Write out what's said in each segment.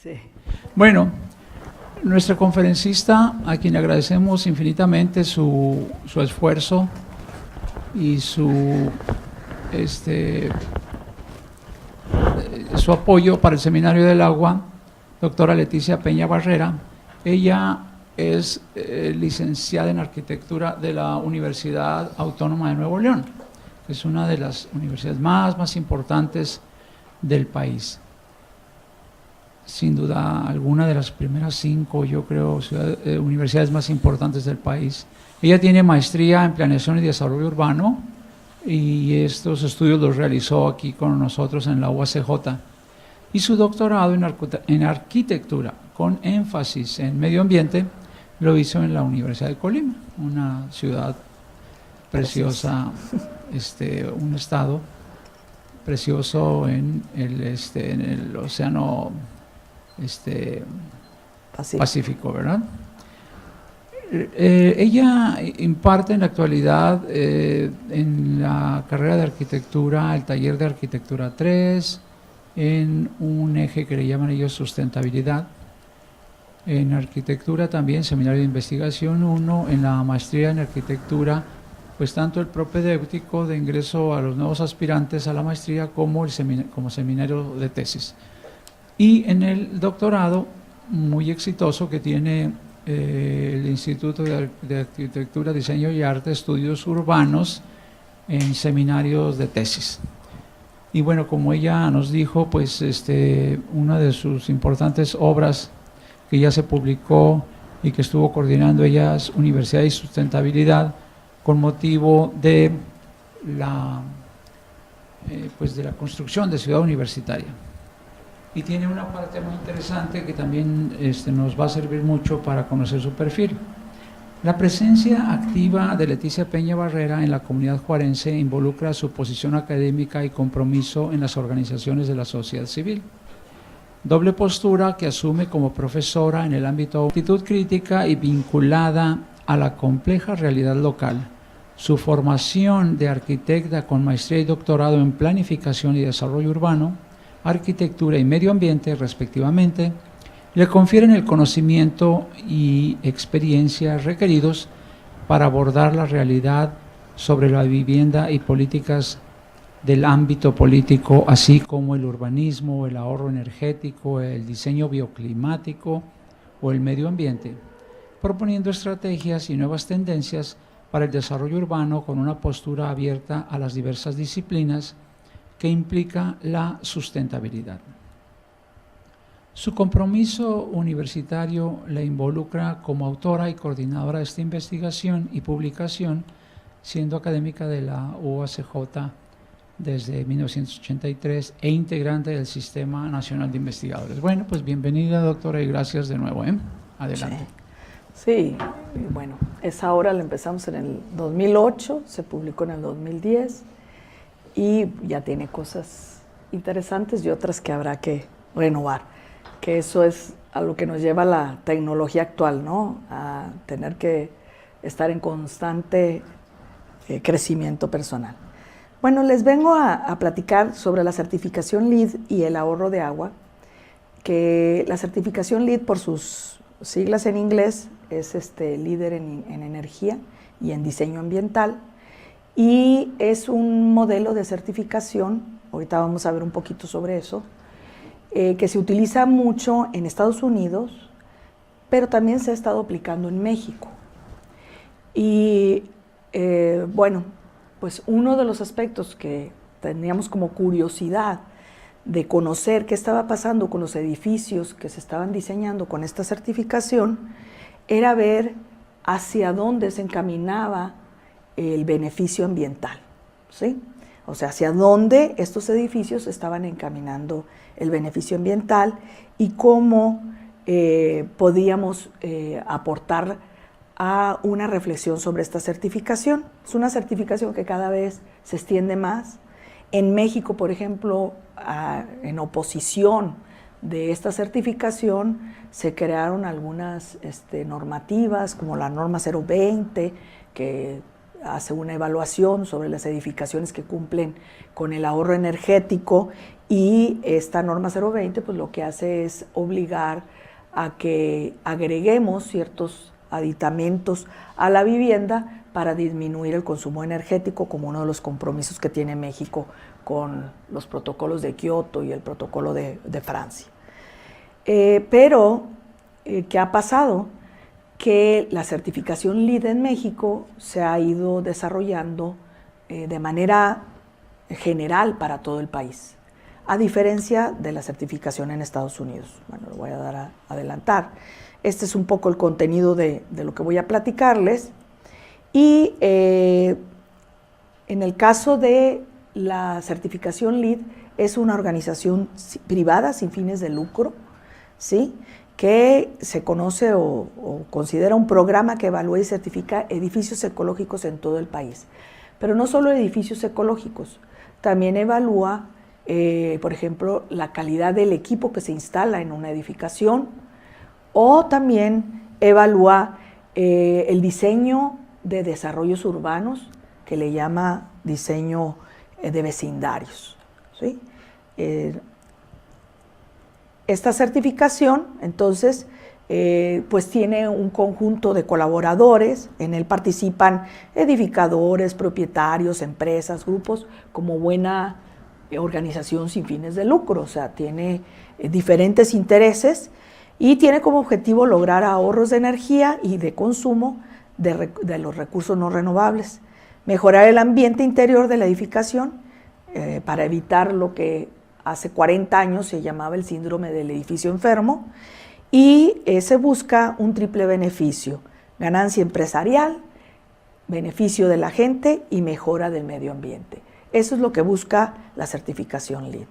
Sí. Bueno, nuestra conferencista, a quien le agradecemos infinitamente su esfuerzo y su apoyo para el Seminario del Agua, doctora Leticia Peña Barrera. Ella es licenciada en Arquitectura de la Universidad Autónoma de Nuevo León, que es una de las universidades más importantes del país. Sin duda alguna de las primeras 5, yo creo, universidades más importantes del país. Ella tiene maestría en Planeación y Desarrollo Urbano y estos estudios los realizó aquí con nosotros en la UACJ. Y su doctorado en Arquitectura, con énfasis en Medio Ambiente, lo hizo en la Universidad de Colima, una ciudad preciosa, un estado precioso en el océano Pacífico, ¿verdad? Ella imparte en la actualidad en la carrera de arquitectura, el taller de arquitectura 3, en un eje que le llaman ellos sustentabilidad. En arquitectura también, seminario de investigación 1, en la maestría en arquitectura, pues tanto el propedéutico de ingreso a los nuevos aspirantes a la maestría como como seminario de tesis. Y en el doctorado, muy exitoso, que tiene el Instituto de Arquitectura, Diseño y Arte, Estudios Urbanos, en seminarios de tesis. Y bueno, como ella nos dijo, pues una de sus importantes obras que ya se publicó y que estuvo coordinando ella es Universidad y Sustentabilidad, con motivo de la construcción de Ciudad Universitaria. Y tiene una parte muy interesante que también nos va a servir mucho para conocer su perfil. La presencia activa de Leticia Peña Barrera en la comunidad juarense involucra su posición académica y compromiso en las organizaciones de la sociedad civil. Doble postura que asume como profesora en el ámbito de actitud crítica y vinculada a la compleja realidad local. Su formación de arquitecta con maestría y doctorado en planificación y desarrollo urbano, arquitectura y medio ambiente, respectivamente, le confieren el conocimiento y experiencia requeridos para abordar la realidad sobre la vivienda y políticas del ámbito político, así como el urbanismo, el ahorro energético, el diseño bioclimático o el medio ambiente, proponiendo estrategias y nuevas tendencias para el desarrollo urbano con una postura abierta a las diversas disciplinas que implica la sustentabilidad. Su compromiso universitario le involucra como autora y coordinadora de esta investigación y publicación, siendo académica de la UACJ desde 1983 e integrante del Sistema Nacional de Investigadores. Bueno, pues bienvenida, doctora, y gracias de nuevo. Adelante. Sí, bueno, esa obra la empezamos en el 2008, se publicó en el 2010 y ya tiene cosas interesantes y otras que habrá que renovar, que eso es a lo que nos lleva la tecnología actual, ¿no? A tener que estar en constante crecimiento personal. Bueno, les vengo a platicar sobre la certificación LEED y el ahorro de agua, que la certificación LEED, por sus siglas en inglés, es líder en energía y en diseño ambiental, y es un modelo de certificación, ahorita vamos a ver un poquito sobre eso, que se utiliza mucho en Estados Unidos, pero también se ha estado aplicando en México. Y bueno, pues uno de los aspectos que teníamos como curiosidad de conocer qué estaba pasando con los edificios que se estaban diseñando con esta certificación era ver hacia dónde se encaminaba el beneficio ambiental, ¿sí? O sea, hacia dónde estos edificios estaban encaminando el beneficio ambiental y cómo podíamos aportar a una reflexión sobre esta certificación. Es una certificación que cada vez se extiende más. En México, por ejemplo, en oposición de esta certificación, se crearon algunas normativas, como la norma 020, que hace una evaluación sobre las edificaciones que cumplen con el ahorro energético, y esta norma 020 pues lo que hace es obligar a que agreguemos ciertos aditamentos a la vivienda para disminuir el consumo energético, como uno de los compromisos que tiene México con los protocolos de Kioto y el protocolo de Francia. Pero, ¿qué ha pasado? Que la certificación LEED en México se ha ido desarrollando de manera general para todo el país, a diferencia de la certificación en Estados Unidos. Bueno, lo voy a dar a adelantar. Este es un poco el contenido de lo que voy a platicarles. Y en el caso de la certificación LEED, es una organización privada sin fines de lucro, ¿sí?, que se conoce o considera un programa que evalúa y certifica edificios ecológicos en todo el país. Pero no solo edificios ecológicos, también evalúa, por ejemplo, la calidad del equipo que se instala en una edificación, o también evalúa el diseño de desarrollos urbanos, que le llama diseño de vecindarios, ¿sí? Esta certificación, entonces, pues tiene un conjunto de colaboradores. En él participan edificadores, propietarios, empresas, grupos, como buena organización sin fines de lucro. O sea, tiene diferentes intereses y tiene como objetivo lograr ahorros de energía y de consumo de los recursos no renovables, mejorar el ambiente interior de la edificación para evitar lo que hace 40 años se llamaba el síndrome del edificio enfermo, y se busca un triple beneficio: ganancia empresarial, beneficio de la gente y mejora del medio ambiente. Eso es lo que busca la certificación LEED.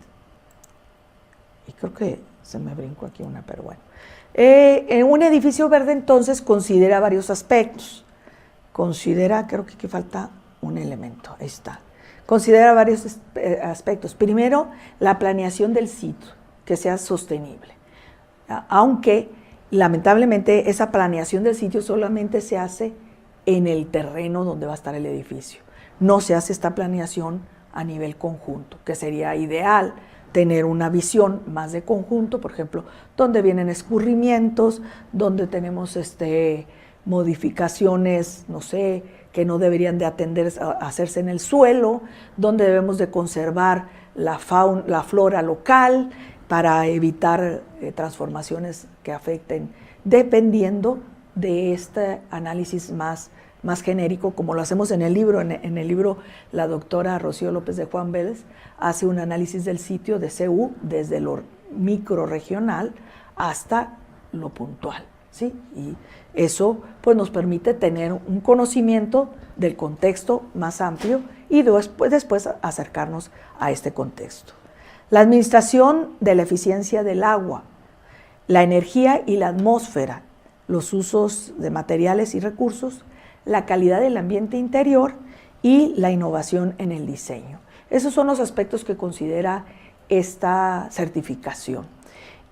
Y creo que se me brincó aquí una, pero bueno. En un edificio verde, entonces, considera varios aspectos. Creo que aquí falta un elemento, ahí está. Considera varios aspectos. Primero, la planeación del sitio, que sea sostenible. Aunque, lamentablemente, esa planeación del sitio solamente se hace en el terreno donde va a estar el edificio. No se hace esta planeación a nivel conjunto, que sería ideal tener una visión más de conjunto, por ejemplo, donde vienen escurrimientos, donde tenemos modificaciones, no sé, que no deberían de hacerse en el suelo, donde debemos de conservar la flora local para evitar transformaciones que afecten, dependiendo de este análisis más genérico, como lo hacemos en el libro. En el libro, la doctora Rocío López de Juan Vélez hace un análisis del sitio de CU desde lo microrregional hasta lo puntual, ¿sí? Y eso pues nos permite tener un conocimiento del contexto más amplio y después acercarnos a este contexto. La administración de la eficiencia del agua, la energía y la atmósfera, los usos de materiales y recursos, la calidad del ambiente interior y la innovación en el diseño. Esos son los aspectos que considera esta certificación,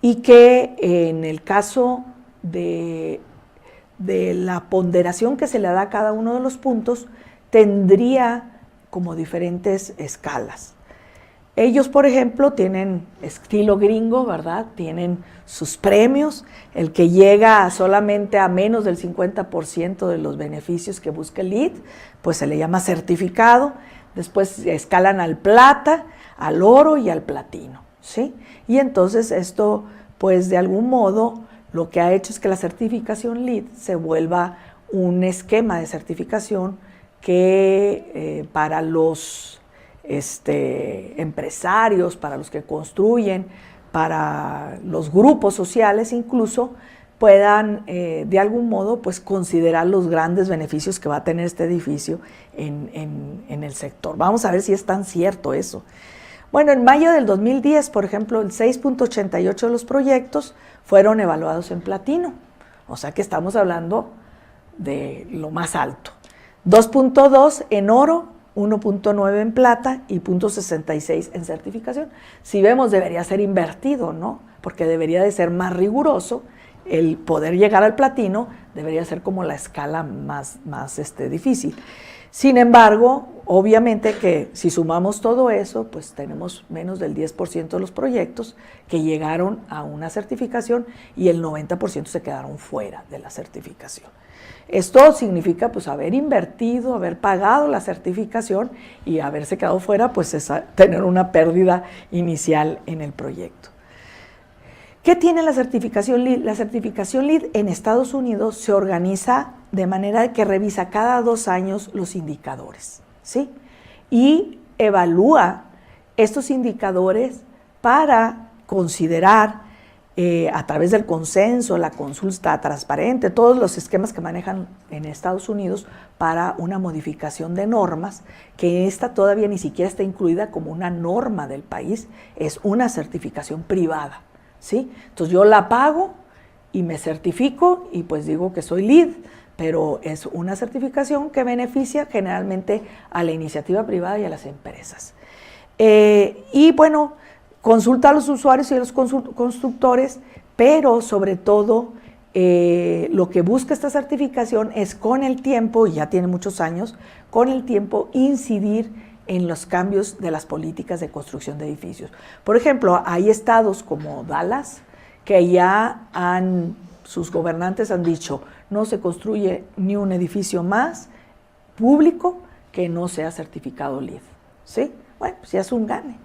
y que en el caso de la ponderación que se le da a cada uno de los puntos, tendría como diferentes escalas. Ellos, por ejemplo, tienen estilo gringo, ¿verdad? Tienen sus premios. El que llega solamente a menos del 50% de los beneficios que busca el LEED, pues se le llama certificado. Después escalan al plata, al oro y al platino, ¿sí? Y entonces esto, pues de algún modo, lo que ha hecho es que la certificación LEED se vuelva un esquema de certificación que para los empresarios, para los que construyen, para los grupos sociales incluso, puedan de algún modo pues considerar los grandes beneficios que va a tener este edificio en el sector. Vamos a ver si es tan cierto eso. Bueno, en mayo del 2010, por ejemplo, el 6.88 de los proyectos fueron evaluados en platino, o sea que estamos hablando de lo más alto. 2.2 en oro, 1.9 en plata y 0.66 en certificación. Si vemos, debería ser invertido, ¿no? Porque debería de ser más riguroso. El poder llegar al platino debería ser como la escala más difícil. Sin embargo, obviamente que si sumamos todo eso, pues tenemos menos del 10% de los proyectos que llegaron a una certificación y el 90% se quedaron fuera de la certificación. Esto significa pues haber invertido, haber pagado la certificación y haberse quedado fuera, pues es tener una pérdida inicial en el proyecto. ¿Qué tiene la certificación LEED? La certificación LEED en Estados Unidos se organiza de manera que revisa cada 2 años los indicadores, ¿sí? Y evalúa estos indicadores para considerar a través del consenso, la consulta transparente, todos los esquemas que manejan en Estados Unidos para una modificación de normas, que esta todavía ni siquiera está incluida como una norma del país, es una certificación privada, ¿sí? Entonces yo la pago y me certifico y pues digo que soy LEED, pero es una certificación que beneficia generalmente a la iniciativa privada y a las empresas. Y bueno, consulta a los usuarios y a los constructores, pero sobre todo lo que busca esta certificación es con el tiempo, y ya tiene muchos años, con el tiempo incidir en los cambios de las políticas de construcción de edificios. Por ejemplo, hay estados como Dallas que ya sus gobernantes han dicho, no se construye ni un edificio más público que no sea certificado LEED, ¿sí? Bueno, pues ya es un gane.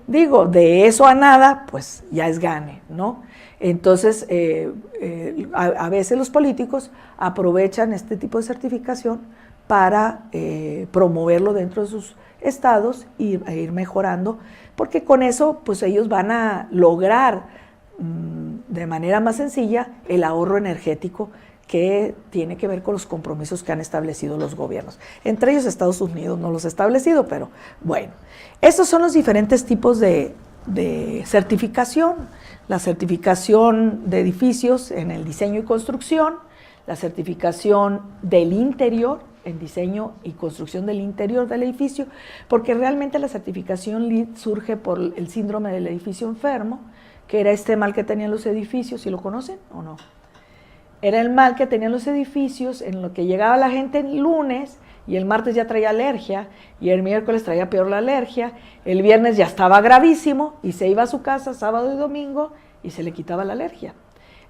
Digo, de eso a nada, pues ya es gane, ¿no? Entonces, a veces los políticos aprovechan este tipo de certificación para promoverlo dentro de sus estados e ir mejorando, porque con eso, pues ellos van a lograr de manera más sencilla el ahorro energético que tiene que ver con los compromisos que han establecido los gobiernos. Entre ellos Estados Unidos no los ha establecido, pero bueno. Estos son los diferentes tipos de certificación. La certificación de edificios en el diseño y construcción, la certificación del interior, en diseño y construcción del interior del edificio, porque realmente la certificación LEED surge por el síndrome del edificio enfermo, que era este mal que tenían los edificios, ¿sí lo conocen o no? Era el mal que tenían los edificios en lo que llegaba la gente el lunes y el martes ya traía alergia y el miércoles traía peor la alergia, el viernes ya estaba gravísimo y se iba a su casa sábado y domingo y se le quitaba la alergia.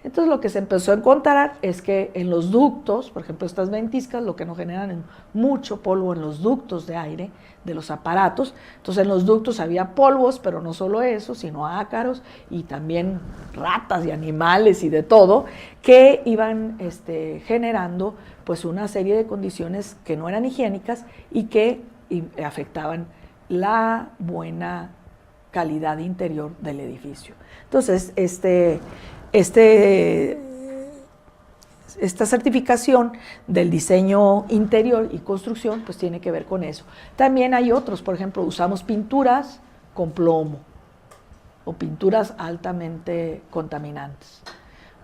Entonces lo que se empezó a encontrar es que en los ductos, por ejemplo estas ventiscas, lo que no generan es mucho polvo en los ductos de aire de los aparatos. Entonces en los ductos había polvos, pero no solo eso, sino ácaros y también ratas y animales y de todo, que iban generando pues una serie de condiciones que no eran higiénicas y que afectaban la buena calidad interior del edificio. Entonces, esta certificación del diseño interior y construcción pues tiene que ver con eso. También hay otros, por ejemplo, usamos pinturas con plomo o pinturas altamente contaminantes.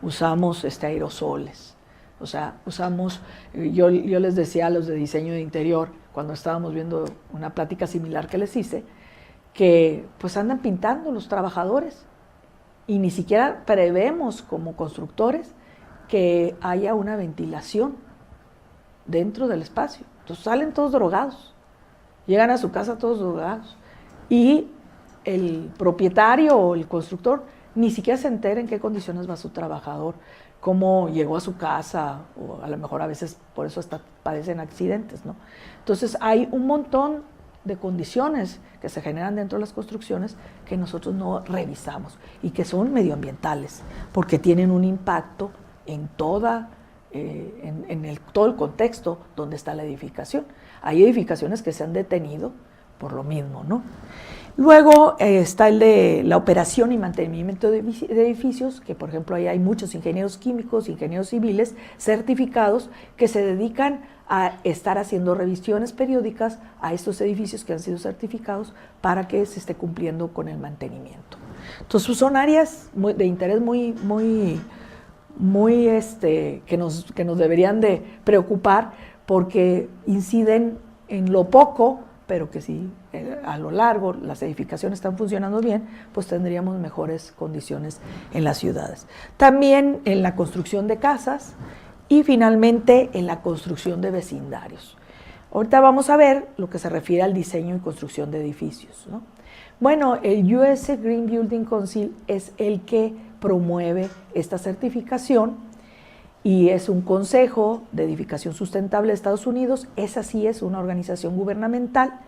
Usamos aerosoles, o sea, usamos, yo les decía a los de diseño de interior, cuando estábamos viendo una plática similar que les hice, que pues andan pintando los trabajadores y ni siquiera prevemos como constructores que haya una ventilación dentro del espacio. Entonces salen todos drogados, llegan a su casa todos drogados y el propietario o el constructor ni siquiera se entera en qué condiciones va su trabajador, cómo llegó a su casa, o a lo mejor a veces por eso hasta padecen accidentes, ¿no? Entonces hay un montón de condiciones que se generan dentro de las construcciones que nosotros no revisamos y que son medioambientales, porque tienen un impacto en todo el contexto donde está la edificación. Hay edificaciones que se han detenido por lo mismo, ¿no? Luego está el de la operación y mantenimiento de edificios, que por ejemplo ahí hay muchos ingenieros químicos, ingenieros civiles certificados que se dedican a estar haciendo revisiones periódicas a estos edificios que han sido certificados para que se esté cumpliendo con el mantenimiento. Entonces son áreas de interés que nos deberían de preocupar porque inciden en lo poco, pero que si a lo largo las edificaciones están funcionando bien, pues tendríamos mejores condiciones en las ciudades. También en la construcción de casas y finalmente en la construcción de vecindarios. Ahorita vamos a ver lo que se refiere al diseño y construcción de edificios, ¿no? Bueno, el US Green Building Council es el que promueve esta certificación y es un consejo de edificación sustentable de Estados Unidos. Esa sí es una organización gubernamental,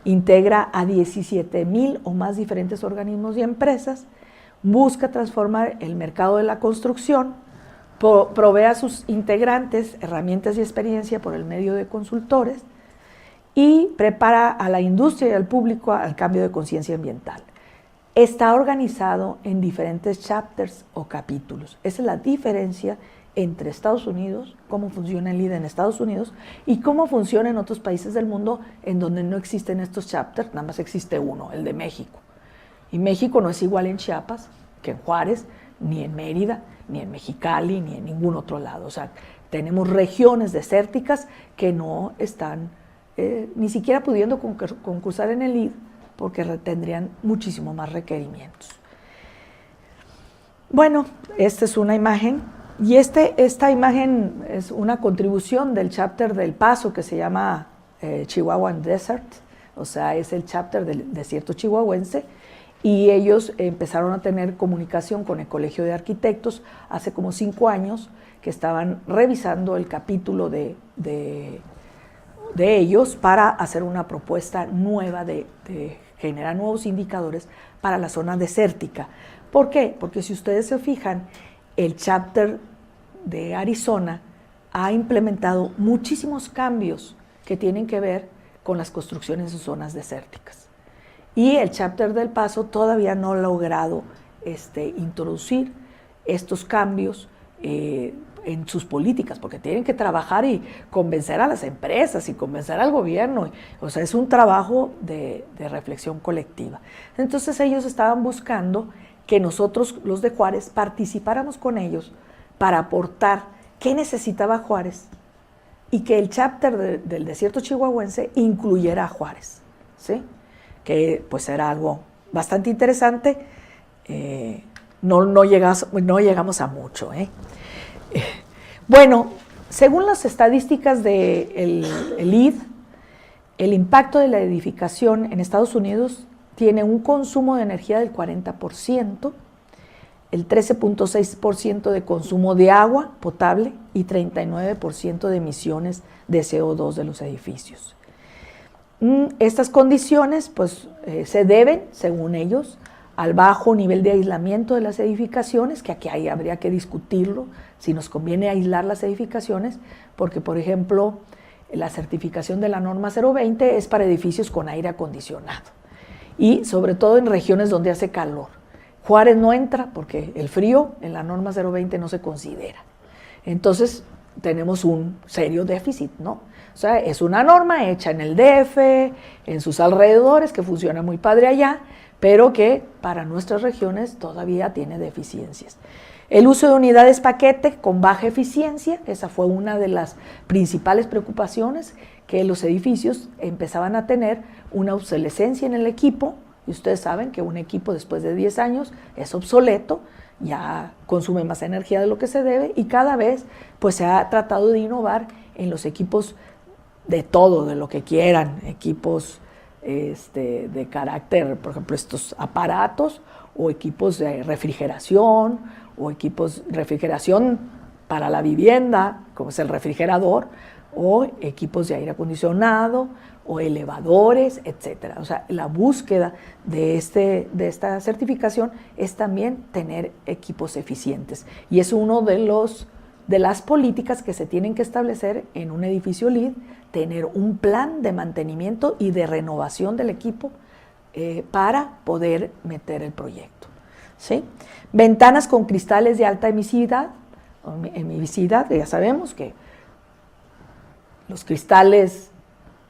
integra a 17,000 o más diferentes organismos y empresas, busca transformar el mercado de la construcción, provee a sus integrantes herramientas y experiencia por el medio de consultores y prepara a la industria y al público al cambio de conciencia ambiental. Está organizado en diferentes chapters o capítulos. Esa es la diferencia entre Estados Unidos, cómo funciona el LEED en Estados Unidos y cómo funciona en otros países del mundo en donde no existen estos chapters, nada más existe uno, el de México. Y México no es igual en Chiapas que en Juárez, ni en Mérida, ni en Mexicali, ni en ningún otro lado. O sea, tenemos regiones desérticas que no están ni siquiera pudiendo concursar en el LEED porque tendrían muchísimo más requerimientos. Bueno, esta es una imagen y esta imagen es una contribución del chapter del Paso que se llama Chihuahuan Desert, o sea, es el chapter del desierto chihuahuense, y ellos empezaron a tener comunicación con el Colegio de Arquitectos hace como 5 años, que estaban revisando el capítulo de ellos para hacer una propuesta nueva de generar nuevos indicadores para la zona desértica. ¿Por qué? Porque si ustedes se fijan, el chapter de Arizona ha implementado muchísimos cambios que tienen que ver con las construcciones en zonas desérticas. Y el chapter del Paso todavía no ha logrado introducir estos cambios en sus políticas, porque tienen que trabajar y convencer a las empresas y convencer al gobierno. O sea, es un trabajo de reflexión colectiva. Entonces ellos estaban buscando que nosotros, los de Juárez, participáramos con ellos para aportar qué necesitaba Juárez y que el chapter del desierto chihuahuense incluyera a Juárez, ¿sí? Que pues era algo bastante interesante. No llegamos a mucho, Bueno, según las estadísticas del LEED, el impacto de la edificación en Estados Unidos tiene un consumo de energía del 40%, el 13.6% de consumo de agua potable y 39% de emisiones de CO2 de los edificios. Estas condiciones pues, se deben, según ellos, al bajo nivel de aislamiento de las edificaciones, que aquí habría que discutirlo, si nos conviene aislar las edificaciones, porque, por ejemplo, la certificación de la norma 020 es para edificios con aire acondicionado, y sobre todo en regiones donde hace calor. Juárez no entra porque el frío en la norma 020 no se considera. Entonces, tenemos un serio déficit, ¿no? O sea, es una norma hecha en el DF, en sus alrededores, que funciona muy padre allá, pero que para nuestras regiones todavía tiene deficiencias. El uso de unidades paquete con baja eficiencia, esa fue una de las principales preocupaciones, que los edificios empezaban a tener una obsolescencia en el equipo, y ustedes saben que un equipo después de 10 años es obsoleto, ya consume más energía de lo que se debe, y cada vez pues, se ha tratado de innovar en los equipos de todo, de lo que quieran, equipos de carácter, por ejemplo, estos aparatos, o equipos de refrigeración, o equipos de refrigeración para la vivienda, como es el refrigerador, o equipos de aire acondicionado, o elevadores, etcétera. O sea, la búsqueda de esta certificación es también tener equipos eficientes. Y es uno de las políticas que se tienen que establecer en un edificio LEED, tener un plan de mantenimiento y de renovación del equipo para poder meter el proyecto, ¿sí? Ventanas con cristales de alta emisividad, ya sabemos que los cristales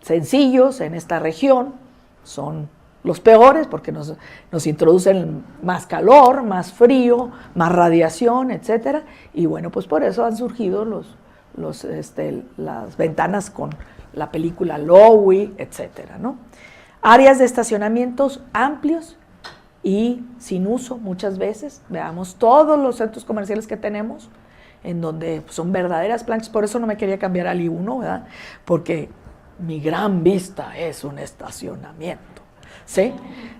sencillos en esta región son los peores porque nos introducen más calor, más frío, más radiación, etcétera, y bueno, pues por eso han surgido las ventanas con la película Lowy, etcétera, ¿no? Áreas de estacionamientos amplios y sin uso muchas veces. Veamos todos los centros comerciales que tenemos, en donde son verdaderas planchas. Por eso no me quería cambiar al I1, ¿verdad? Porque mi gran vista es un estacionamiento, ¿sí?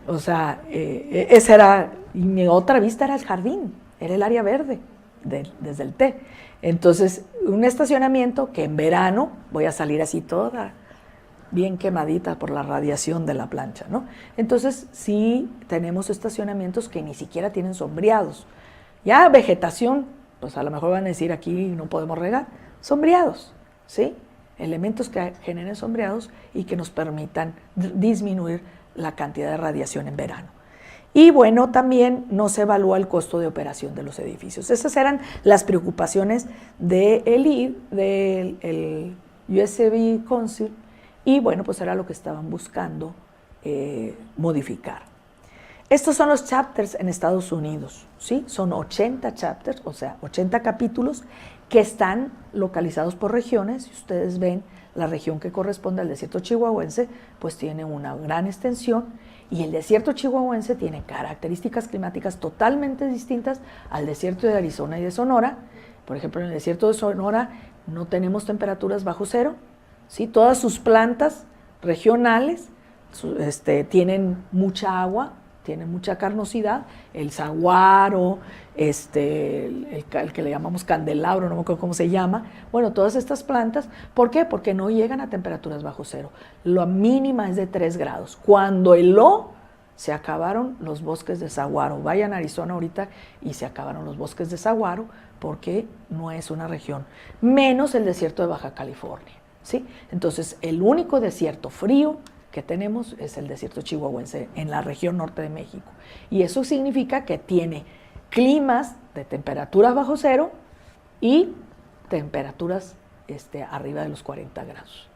O sea, esa era, y mi otra vista era el jardín, era el área verde desde el T. Entonces, un estacionamiento que en verano voy a salir así toda bien quemadita por la radiación de la plancha, ¿no? Entonces, sí tenemos estacionamientos que ni siquiera tienen sombreados. Ya vegetación, pues a lo mejor van a decir aquí no podemos regar, sombreados, ¿sí? Elementos que generen sombreados y que nos permitan disminuir la cantidad de radiación en verano. Y bueno, también no se evalúa el costo de operación de los edificios. Esas eran las preocupaciones del LEED, del USB Council, y bueno, pues era lo que estaban buscando modificar. Estos son los chapters en Estados Unidos, ¿sí? Son 80 chapters, o sea, 80 capítulos que están localizados por regiones. Si ustedes ven, la región que corresponde al desierto chihuahuense, pues tiene una gran extensión, y el desierto chihuahuense tiene características climáticas totalmente distintas al desierto de Arizona y de Sonora. Por ejemplo, en el desierto de Sonora no tenemos temperaturas bajo cero, ¿sí? Todas sus plantas regionales tienen mucha agua, tienen mucha carnosidad, el saguaro, el que le llamamos candelabro, no me acuerdo cómo se llama. Bueno, todas estas plantas, ¿por qué? Porque no llegan a temperaturas bajo cero. La mínima es de 3 grados. Cuando heló, se acabaron los bosques de saguaro. Vayan a Arizona ahorita y se acabaron los bosques de saguaro porque no es una región, menos el desierto de Baja California, ¿sí? Entonces, el único desierto frío que tenemos es el desierto chihuahuense en la región norte de México. Y eso significa que tiene climas de temperaturas bajo cero y temperaturas arriba de los 40 grados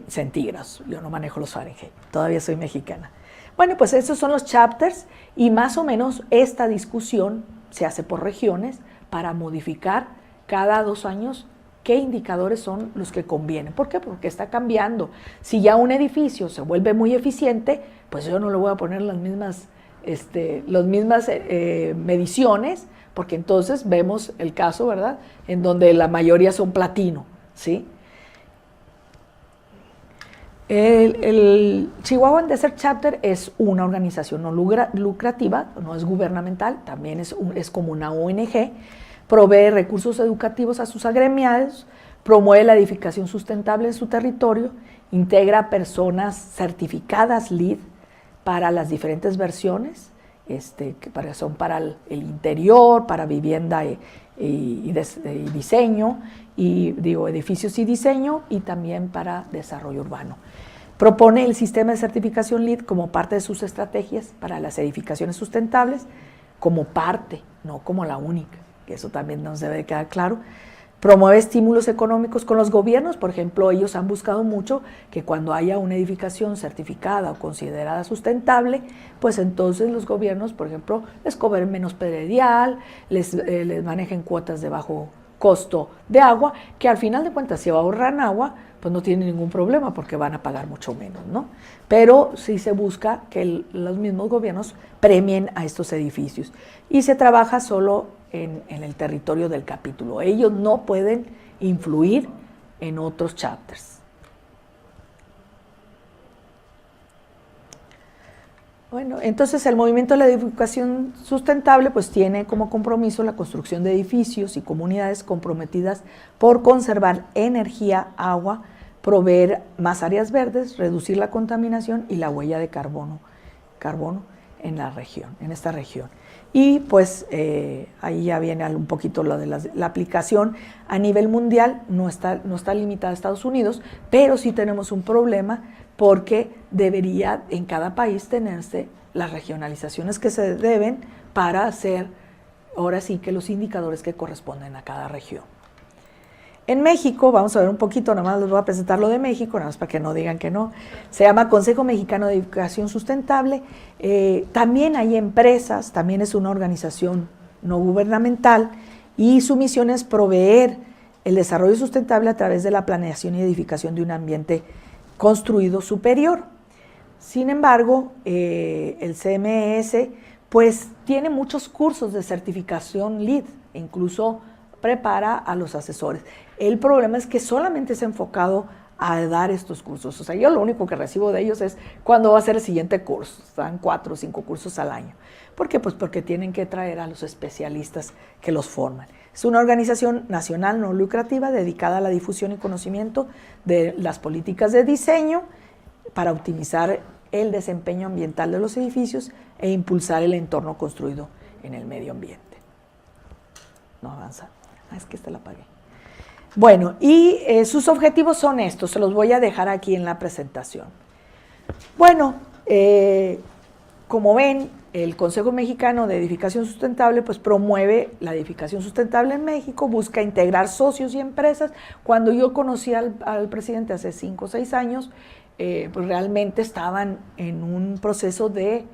centígrados. Yo no manejo los Fahrenheit, todavía soy mexicana. Bueno, pues esos son los chapters, y más o menos esta discusión se hace por regiones para modificar cada 2 años qué indicadores son los que convienen. ¿Por qué? Porque está cambiando. Si ya un edificio se vuelve muy eficiente, pues yo no le voy a poner las mismas mediciones, porque entonces vemos el caso, ¿verdad?, en donde la mayoría son platino, ¿sí? El Chihuahua Desert Chapter es una organización no lucrativa, no es gubernamental, también es como una ONG, provee recursos educativos a sus agremiados, promueve la edificación sustentable en su territorio, integra personas certificadas LEED para las diferentes versiones, que son para el interior, para vivienda y diseño, edificios y diseño, y también para desarrollo urbano. Propone el sistema de certificación LEED como parte de sus estrategias para las edificaciones sustentables, como parte, no como la única, que eso también nos debe de quedar claro. Promueve estímulos económicos con los gobiernos. Por ejemplo, ellos han buscado mucho que cuando haya una edificación certificada o considerada sustentable, pues entonces los gobiernos, por ejemplo, les cobren menos predial, les manejen cuotas de bajo costo de agua, que al final de cuentas, si ahorran agua, pues no tienen ningún problema porque van a pagar mucho menos, ¿no? Pero sí se busca que los mismos gobiernos premien a estos edificios, y se trabaja solo en el territorio del capítulo. Ellos no pueden influir en otros chapters. Bueno, entonces el movimiento de la edificación sustentable pues tiene como compromiso la construcción de edificios y comunidades comprometidas por conservar energía, agua, proveer más áreas verdes, reducir la contaminación y la huella de carbono en la región, en esta región. Y pues ahí ya viene un poquito lo de la aplicación a nivel mundial. No está limitada a Estados Unidos, pero sí tenemos un problema porque debería en cada país tenerse las regionalizaciones que se deben para hacer ahora sí que los indicadores que corresponden a cada región. En México, vamos a ver un poquito, nada más les voy a presentar lo de México, nada más para que no digan que no. Se llama Consejo Mexicano de Edificación Sustentable. También hay empresas, también es una organización no gubernamental, y su misión es proveer el desarrollo sustentable a través de la planeación y edificación de un ambiente construido superior. Sin embargo, el CMS pues tiene muchos cursos de certificación LEED, e incluso prepara a los asesores. El problema es que solamente se ha enfocado a dar estos cursos. O sea, yo lo único que recibo de ellos es cuándo va a ser el siguiente curso. Dan 4 o 5 cursos al año. ¿Por qué? Pues porque tienen que traer a los especialistas que los forman. Es una organización nacional no lucrativa dedicada a la difusión y conocimiento de las políticas de diseño para optimizar el desempeño ambiental de los edificios e impulsar el entorno construido en el medio ambiente. No avanza. Es que esta la apagué. Bueno, y sus objetivos son estos, se los voy a dejar aquí en la presentación. Bueno, como ven, el Consejo Mexicano de Edificación Sustentable pues promueve la edificación sustentable en México, busca integrar socios y empresas. Cuando yo conocí al presidente hace 5 o 6 años, pues realmente estaban en un proceso de,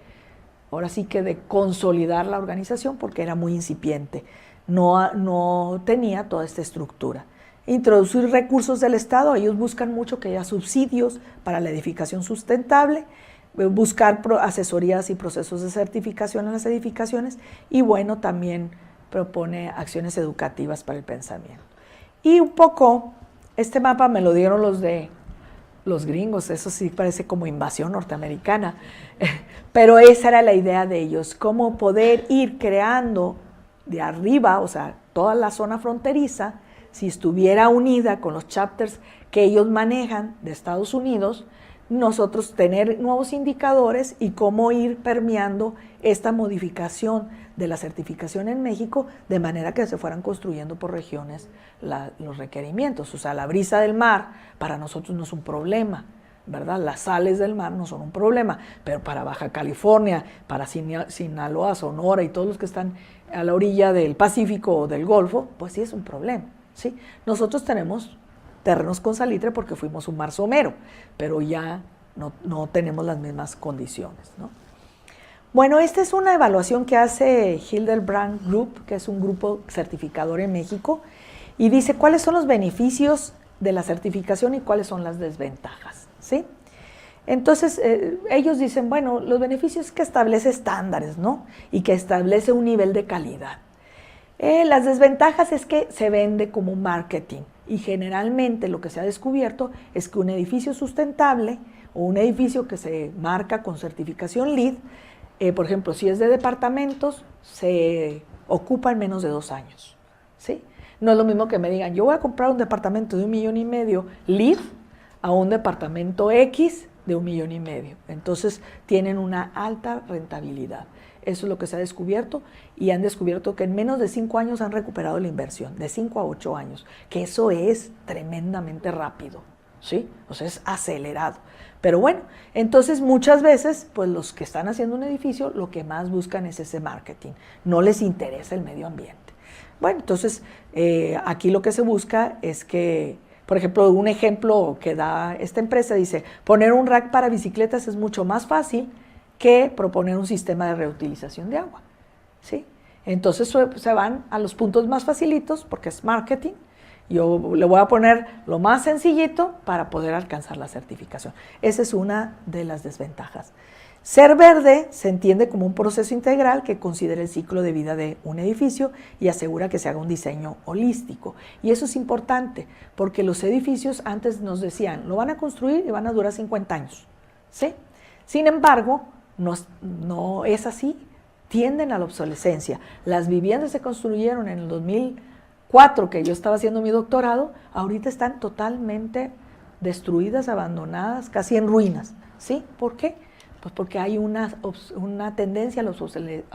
ahora sí que de consolidar la organización porque era muy incipiente, no tenía toda esta estructura. Introducir recursos del Estado, ellos buscan mucho que haya subsidios para la edificación sustentable, buscar asesorías y procesos de certificación en las edificaciones y bueno, también propone acciones educativas para el pensamiento. Y un poco, este mapa me lo dieron los gringos, eso sí parece como invasión norteamericana, pero esa era la idea de ellos, cómo poder ir creando de arriba, o sea, toda la zona fronteriza, si estuviera unida con los chapters que ellos manejan de Estados Unidos, nosotros tener nuevos indicadores y cómo ir permeando esta modificación de la certificación en México de manera que se fueran construyendo por regiones los requerimientos. O sea, la brisa del mar para nosotros no es un problema, ¿verdad? Las sales del mar no son un problema, pero para Baja California, para Sinaloa, Sonora y todos los que están a la orilla del Pacífico o del Golfo, pues sí es un problema, ¿sí? Nosotros tenemos terrenos con salitre porque fuimos un mar somero, pero ya no tenemos las mismas condiciones, ¿no? Bueno, esta es una evaluación que hace Hildebrand Group, que es un grupo certificador en México, y dice cuáles son los beneficios de la certificación y cuáles son las desventajas, ¿sí? Entonces, ellos dicen, bueno, los beneficios es que establece estándares, ¿no? Y que establece un nivel de calidad. Las desventajas es que se vende como marketing y generalmente lo que se ha descubierto es que un edificio sustentable o un edificio que se marca con certificación LEED, por ejemplo, si es de departamentos, se ocupa en menos de 2 años, ¿sí? No es lo mismo que me digan, yo voy a comprar un departamento de 1,5 millones LEED a un departamento X de 1,5 millones. Entonces, tienen una alta rentabilidad. Eso es lo que se ha descubierto y han descubierto que en menos de 5 años han recuperado la inversión, de 5 a 8 años, que eso es tremendamente rápido, ¿sí? O sea, es acelerado. Pero bueno, entonces muchas veces, pues los que están haciendo un edificio, lo que más buscan es ese marketing, no les interesa el medio ambiente. Bueno, entonces aquí lo que se busca es que, por ejemplo, un ejemplo que da esta empresa dice, poner un rack para bicicletas es mucho más fácil que proponer un sistema de reutilización de agua, ¿sí? Entonces se van a los puntos más facilitos porque es marketing. Yo le voy a poner lo más sencillito para poder alcanzar la certificación. Esa es una de las desventajas. Ser verde se entiende como un proceso integral que considera el ciclo de vida de un edificio y asegura que se haga un diseño holístico. Y eso es importante porque los edificios antes nos decían, lo van a construir y van a durar 50 años, ¿sí? Sin embargo, no es así, tienden a la obsolescencia. Las viviendas se construyeron en el 2004, que yo estaba haciendo mi doctorado, ahorita están totalmente destruidas, abandonadas, casi en ruinas, ¿sí? ¿Por qué? Pues porque hay una tendencia a la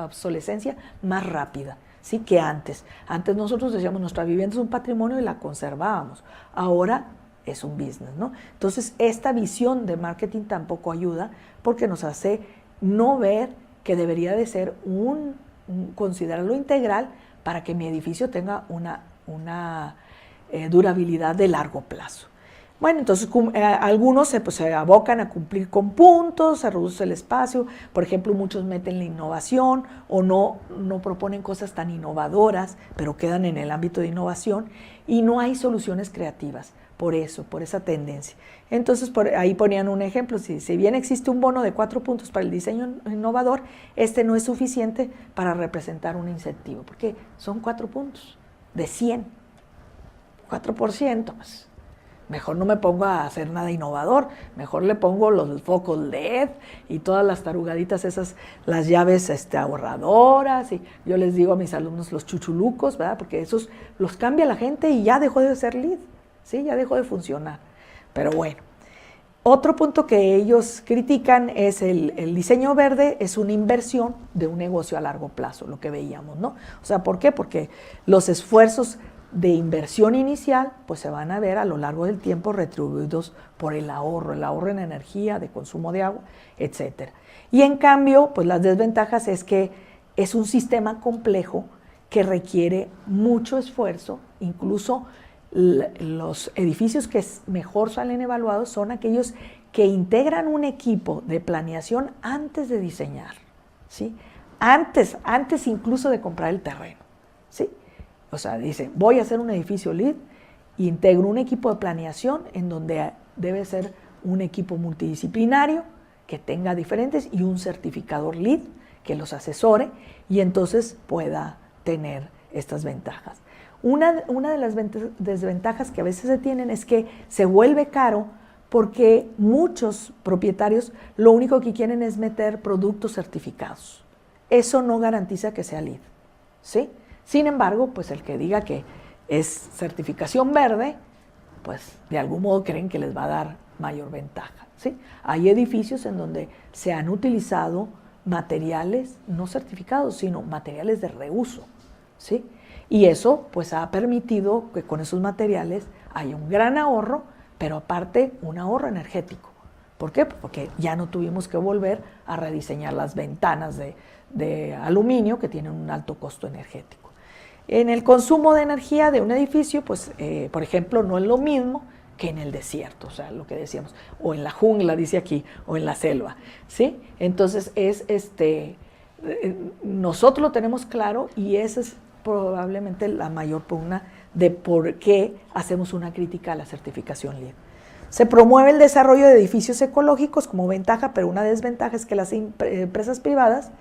obsolescencia más rápida, ¿sí? Que antes. Antes nosotros decíamos, nuestra vivienda es un patrimonio y la conservábamos. Ahora es un business, ¿no? Entonces, esta visión de marketing tampoco ayuda porque nos hace no ver que debería de ser considerarlo integral para que mi edificio tenga una durabilidad de largo plazo. Bueno, entonces algunos se abocan a cumplir con puntos, se reduce el espacio, por ejemplo, muchos meten la innovación o no proponen cosas tan innovadoras, pero quedan en el ámbito de innovación y no hay soluciones creativas. Por esa tendencia. Entonces, ahí ponían un ejemplo, si bien existe un bono de 4 puntos para el diseño innovador, este no es suficiente para representar un incentivo, porque son 4 puntos de 100, 4%, pues, mejor no me pongo a hacer nada innovador, mejor le pongo los focos LED y todas las tarugaditas esas, las llaves ahorradoras, y yo les digo a mis alumnos los chuchulucos, ¿verdad? Porque esos los cambia la gente y ya dejó de ser LED, ¿sí? Ya dejó de funcionar. Pero bueno, otro punto que ellos critican es el diseño verde, es una inversión de un negocio a largo plazo, lo que veíamos, ¿no? O sea, ¿por qué? Porque los esfuerzos de inversión inicial, pues se van a ver a lo largo del tiempo retribuidos por el ahorro en energía, de consumo de agua, etcétera. Y en cambio, pues las desventajas es que es un sistema complejo que requiere mucho esfuerzo, incluso los edificios que mejor salen evaluados son aquellos que integran un equipo de planeación antes de diseñar, ¿sí? Antes incluso de comprar el terreno, ¿sí? O sea, dice, voy a hacer un edificio LEED, integro un equipo de planeación en donde debe ser un equipo multidisciplinario que tenga diferentes y un certificador LEED que los asesore y entonces pueda tener estas ventajas. Una de las desventajas que a veces se tienen es que se vuelve caro porque muchos propietarios lo único que quieren es meter productos certificados. Eso no garantiza que sea LEED, ¿sí? Sin embargo, pues el que diga que es certificación verde, pues de algún modo creen que les va a dar mayor ventaja, ¿sí? Hay edificios en donde se han utilizado materiales no certificados, sino materiales de reuso, ¿sí? Y eso pues ha permitido que con esos materiales haya un gran ahorro, pero aparte un ahorro energético. ¿Por qué? Porque ya no tuvimos que volver a rediseñar las ventanas de aluminio que tienen un alto costo energético. En el consumo de energía de un edificio, pues por ejemplo, no es lo mismo que en el desierto, o sea, lo que decíamos, o en la jungla, dice aquí, o en la selva, ¿sí? Entonces nosotros lo tenemos claro y esa es probablemente la mayor pugna de por qué hacemos una crítica a la certificación LEED. Se promueve el desarrollo de edificios ecológicos como ventaja, pero una desventaja es que las empresas privadas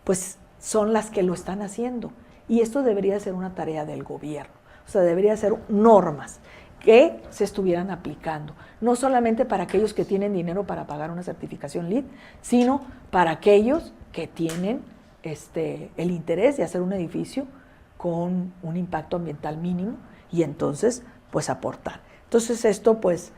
pues son las que lo están haciendo y esto debería ser una tarea del gobierno, o sea, debería ser normas que se estuvieran aplicando, no solamente para aquellos que tienen dinero para pagar una certificación LEED, sino para aquellos que tienen el interés de hacer un edificio con un impacto ambiental mínimo y entonces pues aportar. Entonces esto pues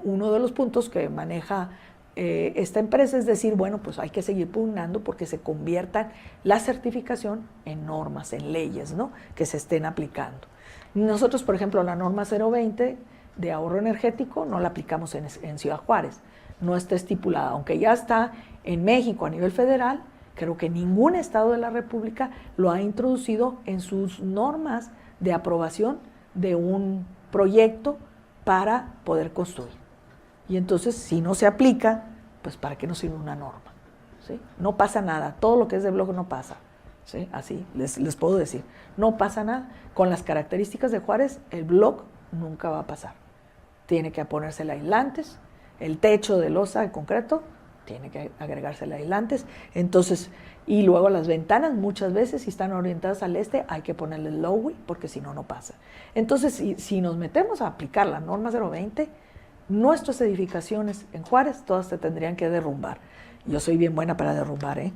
uno de los puntos que maneja esta empresa es decir, bueno, pues hay que seguir pugnando porque se convierta la certificación en normas, en leyes, ¿no? Que se estén aplicando. Nosotros, por ejemplo, la norma 020 de ahorro energético no la aplicamos en Ciudad Juárez, no está estipulada, aunque ya está en México a nivel federal. Creo que ningún estado de la República lo ha introducido en sus normas de aprobación de un proyecto para poder construir. Y entonces, si no se aplica, pues ¿para qué nos sirve una norma? ¿Sí? No pasa nada, todo lo que es de blog no pasa. ¿Sí? Así les puedo decir, no pasa nada. Con las características de Juárez, el blog nunca va a pasar. Tiene que ponérsele aislantes, el techo de losa de concreto, tiene que agregársele aislantes, entonces, y luego las ventanas muchas veces si están orientadas al este hay que ponerle Lowy porque si no, no pasa. Entonces, si nos metemos a aplicar la norma 020, nuestras edificaciones en Juárez todas se tendrían que derrumbar. Yo soy bien buena para derrumbar, ¿eh?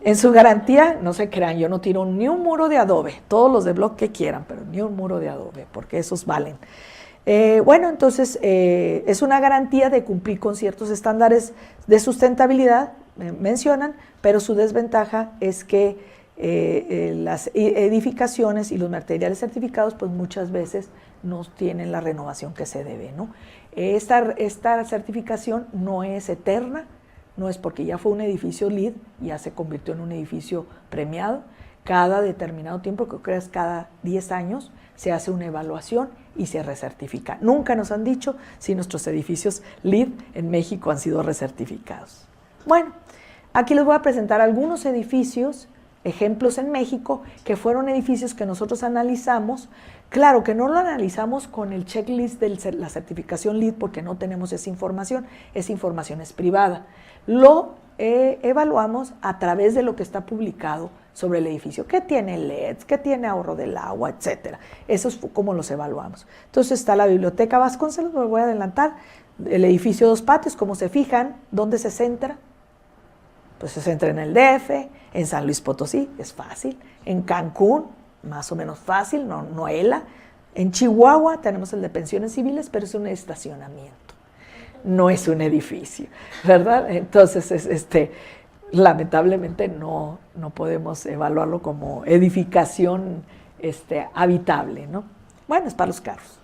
En su garantía, no se crean, yo no tiro ni un muro de adobe, todos los de bloc que quieran, pero ni un muro de adobe, porque esos valen. Bueno, entonces es una garantía de cumplir con ciertos estándares de sustentabilidad, mencionan, pero su desventaja es que las edificaciones y los materiales certificados pues muchas veces no tienen la renovación que se debe, ¿no? Esta certificación no es eterna, no es porque ya fue un edificio LEED, ya se convirtió en un edificio premiado. Cada determinado tiempo, creo que es cada 10 años, se hace una evaluación y se recertifica. Nunca nos han dicho si nuestros edificios LEED en México han sido recertificados. Bueno, aquí les voy a presentar algunos edificios, ejemplos en México, que fueron edificios que nosotros analizamos. Claro que no lo analizamos con el checklist de la certificación LEED porque no tenemos esa información es privada. Lo evaluamos a través de lo que está publicado sobre el edificio, que tiene LEDs, que tiene ahorro del agua, etcétera. Eso es como los evaluamos. Entonces está la Biblioteca Vasconcelos, me voy a adelantar, el edificio Dos Patios, como se fijan, ¿dónde se centra? Pues se centra en el DF, en San Luis Potosí, es fácil, en Cancún, más o menos fácil, Noela, en Chihuahua tenemos el de pensiones civiles, pero es un estacionamiento, no es un edificio, ¿verdad? Entonces, lamentablemente no podemos evaluarlo como edificación habitable, ¿no? Bueno, es para los carros.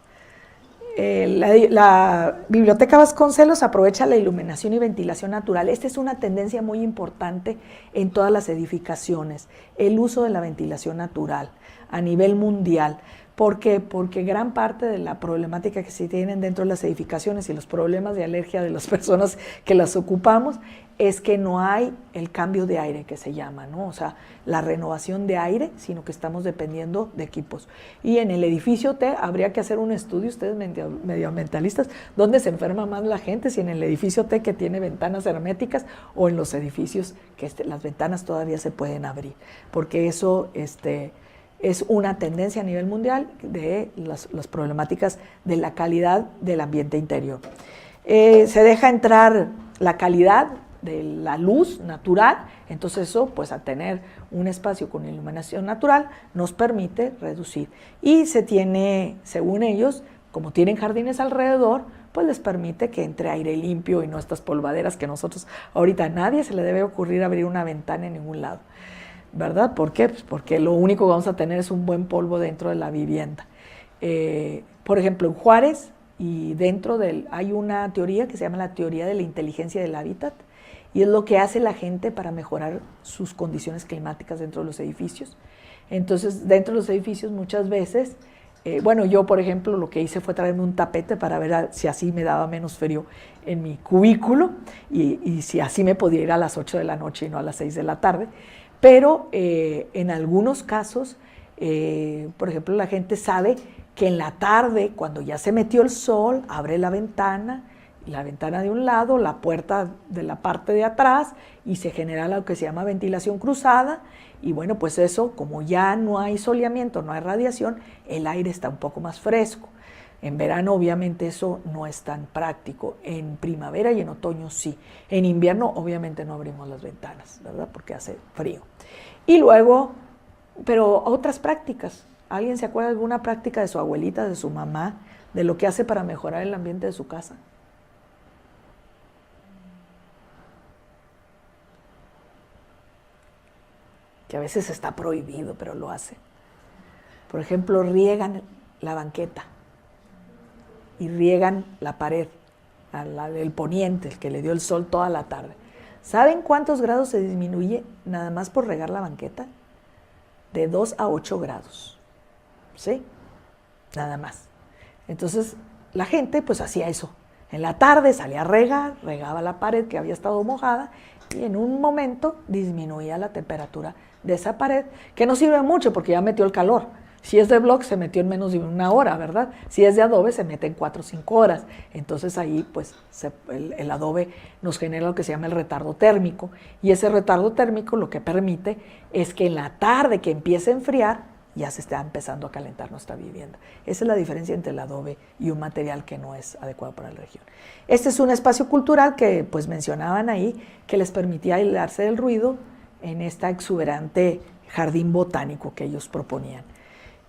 La Biblioteca Vasconcelos aprovecha la iluminación y ventilación natural. Esta es una tendencia muy importante en todas las edificaciones, el uso de la ventilación natural a nivel mundial. ¿Por qué? Porque gran parte de la problemática que se tienen dentro de las edificaciones y los problemas de alergia de las personas que las ocupamos es que no hay el cambio de aire que se llama, ¿no? O sea, la renovación de aire, sino que estamos dependiendo de equipos. Y en el edificio T habría que hacer un estudio, ustedes medioambientalistas, ¿dónde se enferma más la gente? Si en el edificio T que tiene ventanas herméticas o en los edificios que las ventanas todavía se pueden abrir, porque eso es una tendencia a nivel mundial de las problemáticas de la calidad del ambiente interior. Se deja entrar la calidad de la luz natural, entonces eso, pues al tener un espacio con iluminación natural, nos permite reducir. Y se tiene, según ellos, como tienen jardines alrededor, pues les permite que entre aire limpio y no estas polvaderas que nosotros, ahorita a nadie se le debe ocurrir abrir una ventana en ningún lado, ¿verdad? ¿Por qué? Pues porque lo único que vamos a tener es un buen polvo dentro de la vivienda. Por ejemplo, en Juárez, y hay una teoría que se llama la teoría de la inteligencia del hábitat, y es lo que hace la gente para mejorar sus condiciones climáticas dentro de los edificios. Entonces, dentro de los edificios muchas veces, yo por ejemplo lo que hice fue traerme un tapete para ver si así me daba menos frío en mi cubículo, y si así me podía ir a las 8 de la noche y no a las 6 de la tarde. Pero en algunos casos, por ejemplo, la gente sabe que en la tarde, cuando ya se metió el sol, abre la ventana de un lado, la puerta de la parte de atrás, y se genera lo que se llama ventilación cruzada, y bueno, pues eso, como ya no hay soleamiento, no hay radiación, el aire está un poco más fresco. En verano obviamente eso no es tan práctico, en primavera y en otoño sí. En invierno obviamente no abrimos las ventanas, ¿verdad? Porque hace frío. Y luego, pero otras prácticas. ¿Alguien se acuerda de alguna práctica de su abuelita, de su mamá, de lo que hace para mejorar el ambiente de su casa? Que a veces está prohibido, pero lo hace. Por ejemplo, riegan la banqueta y riegan la pared, la del poniente, el que le dio el sol toda la tarde. ¿Saben cuántos grados se disminuye nada más por regar la banqueta? De 2 a 8 grados, ¿sí? Nada más. Entonces, la gente pues hacía eso. En la tarde salía a regar, regaba la pared que había estado mojada, y en un momento disminuía la temperatura de esa pared, que no sirve mucho porque ya metió el calor. Si es de block se metió en menos de una hora, ¿verdad? Si es de adobe se mete en 4 o 5 horas. Entonces ahí pues el adobe nos genera lo que se llama el retardo térmico, y ese retardo térmico lo que permite es que en la tarde que empiece a enfriar ya se está empezando a calentar nuestra vivienda. Esa es la diferencia entre el adobe y un material que no es adecuado para la región. Este es un espacio cultural que pues mencionaban ahí, que les permitía aislarse del ruido en esta exuberante jardín botánico que ellos proponían.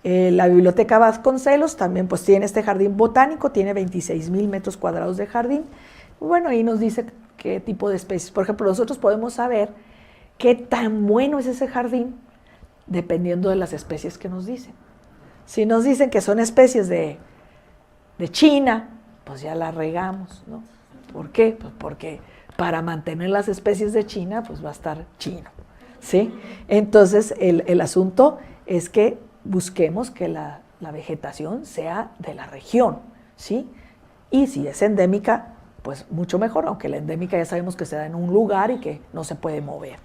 La Biblioteca Vasconcelos también pues tiene este jardín botánico, tiene 26,000 metros cuadrados de jardín. Bueno, ahí nos dice qué tipo de especies. Por ejemplo, nosotros podemos saber qué tan bueno es ese jardín dependiendo de las especies que nos dicen. Si nos dicen que son especies de China, pues ya las regamos, ¿no? ¿Por qué? Pues porque para mantener las especies de China, pues va a estar chino, ¿sí? Entonces, el asunto es que busquemos que la vegetación sea de la región, ¿sí? Y si es endémica, pues mucho mejor, aunque la endémica ya sabemos que se da en un lugar y que no se puede mover.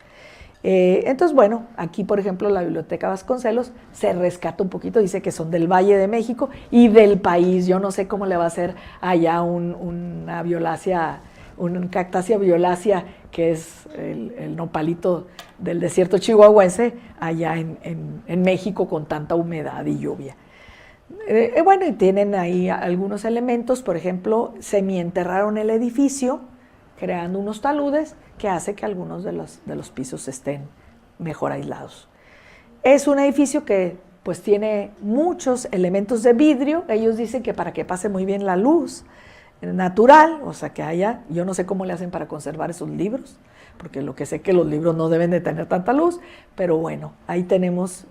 Entonces, bueno, aquí por ejemplo la Biblioteca Vasconcelos se rescata un poquito, dice que son del Valle de México y del país. Yo no sé cómo le va a hacer allá una cactácea violácea que es el nopalito del desierto chihuahuense, allá en México con tanta humedad y lluvia. Bueno, y tienen ahí algunos elementos, por ejemplo, semienterraron el edificio, creando unos taludes que hace que algunos de los pisos estén mejor aislados. Es un edificio que pues tiene muchos elementos de vidrio. Ellos dicen que para que pase muy bien la luz natural, o sea que haya, yo no sé cómo le hacen para conservar esos libros, porque lo que sé que los libros no deben de tener tanta luz, pero bueno, ahí tenemos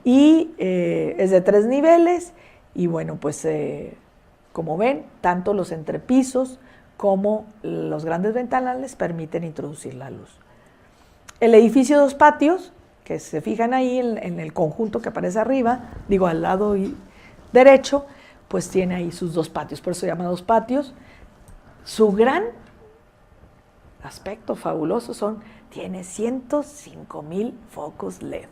y es de 3 niveles y bueno, pues como ven, tanto los entrepisos como los grandes ventanales permiten introducir la luz. El edificio de 2 patios, que se fijan ahí en el conjunto que aparece arriba, digo al lado derecho, pues tiene ahí sus 2 patios, por eso se llama 2 patios. Su gran aspecto fabuloso tiene 105,000 focos LED,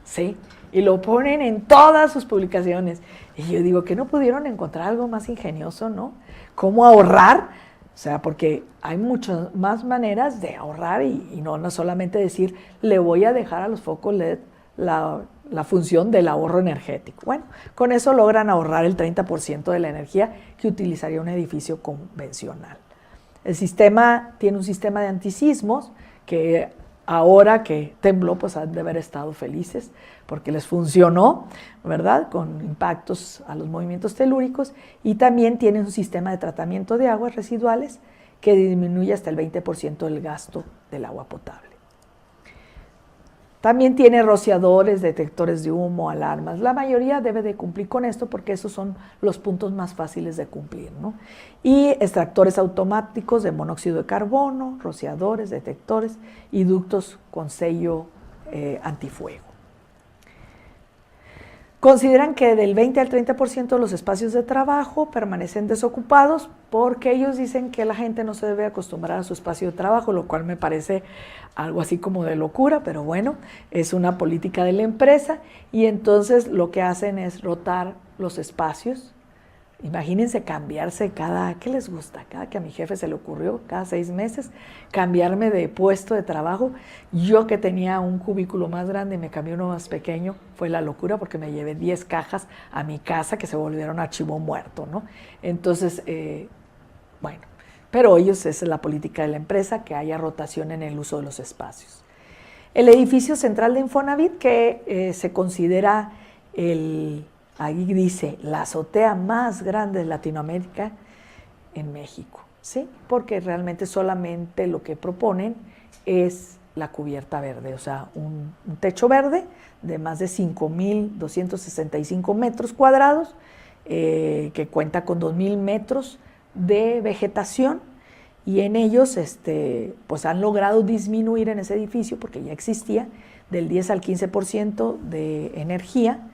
¿sí? Y lo ponen en todas sus publicaciones. Y yo digo, que no pudieron encontrar algo más ingenioso, ¿no? ¿Cómo ahorrar? O sea, porque hay muchas más maneras de ahorrar y no solamente decir, le voy a dejar a los focos LED la función del ahorro energético. Bueno, con eso logran ahorrar el 30% de la energía que utilizaría un edificio convencional. El sistema tiene un sistema de antisismos que ahora que tembló, pues han de haber estado felices porque les funcionó, ¿verdad? Con impactos a los movimientos telúricos, y también tiene un sistema de tratamiento de aguas residuales que disminuye hasta el 20% del gasto del agua potable. También tiene rociadores, detectores de humo, alarmas. La mayoría debe de cumplir con esto porque esos son los puntos más fáciles de cumplir, ¿no? Y extractores automáticos de monóxido de carbono, rociadores, detectores y ductos con sello antifuego. Consideran que del 20 al 30% de los espacios de trabajo permanecen desocupados porque ellos dicen que la gente no se debe acostumbrar a su espacio de trabajo, lo cual me parece algo así como de locura, pero bueno, es una política de la empresa y entonces lo que hacen es rotar los espacios. Imagínense cambiarse ¿qué les gusta? Cada que a mi jefe se le ocurrió, cada 6 meses, cambiarme de puesto de trabajo. Yo que tenía un cubículo más grande y me cambié uno más pequeño, fue la locura porque me llevé 10 cajas a mi casa que se volvieron archivo muerto, ¿no? Entonces, bueno, pero ellos, esa es la política de la empresa, que haya rotación en el uso de los espacios. El edificio central de Infonavit, que se considera ahí dice, la azotea más grande de Latinoamérica en México, ¿sí? Porque realmente solamente lo que proponen es la cubierta verde, o sea, un techo verde de más de 5,265 metros cuadrados, que cuenta con 2,000 metros de vegetación, y en ellos pues han logrado disminuir en ese edificio, porque ya existía, del 10 al 15% de energía,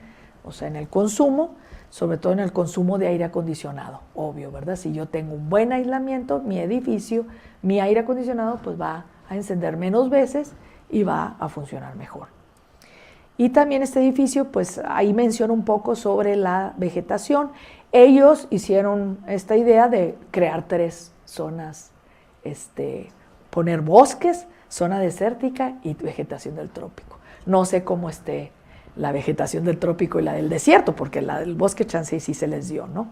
o sea, en el consumo, sobre todo en el consumo de aire acondicionado, obvio, ¿verdad? Si yo tengo un buen aislamiento, mi edificio, mi aire acondicionado, pues va a encender menos veces y va a funcionar mejor. Y también este edificio, pues ahí menciona un poco sobre la vegetación. Ellos hicieron esta idea de crear 3 zonas, poner bosques, zona desértica y vegetación del trópico. No sé cómo esté la vegetación del trópico y la del desierto, porque la del bosque chance y sí se les dio, ¿no?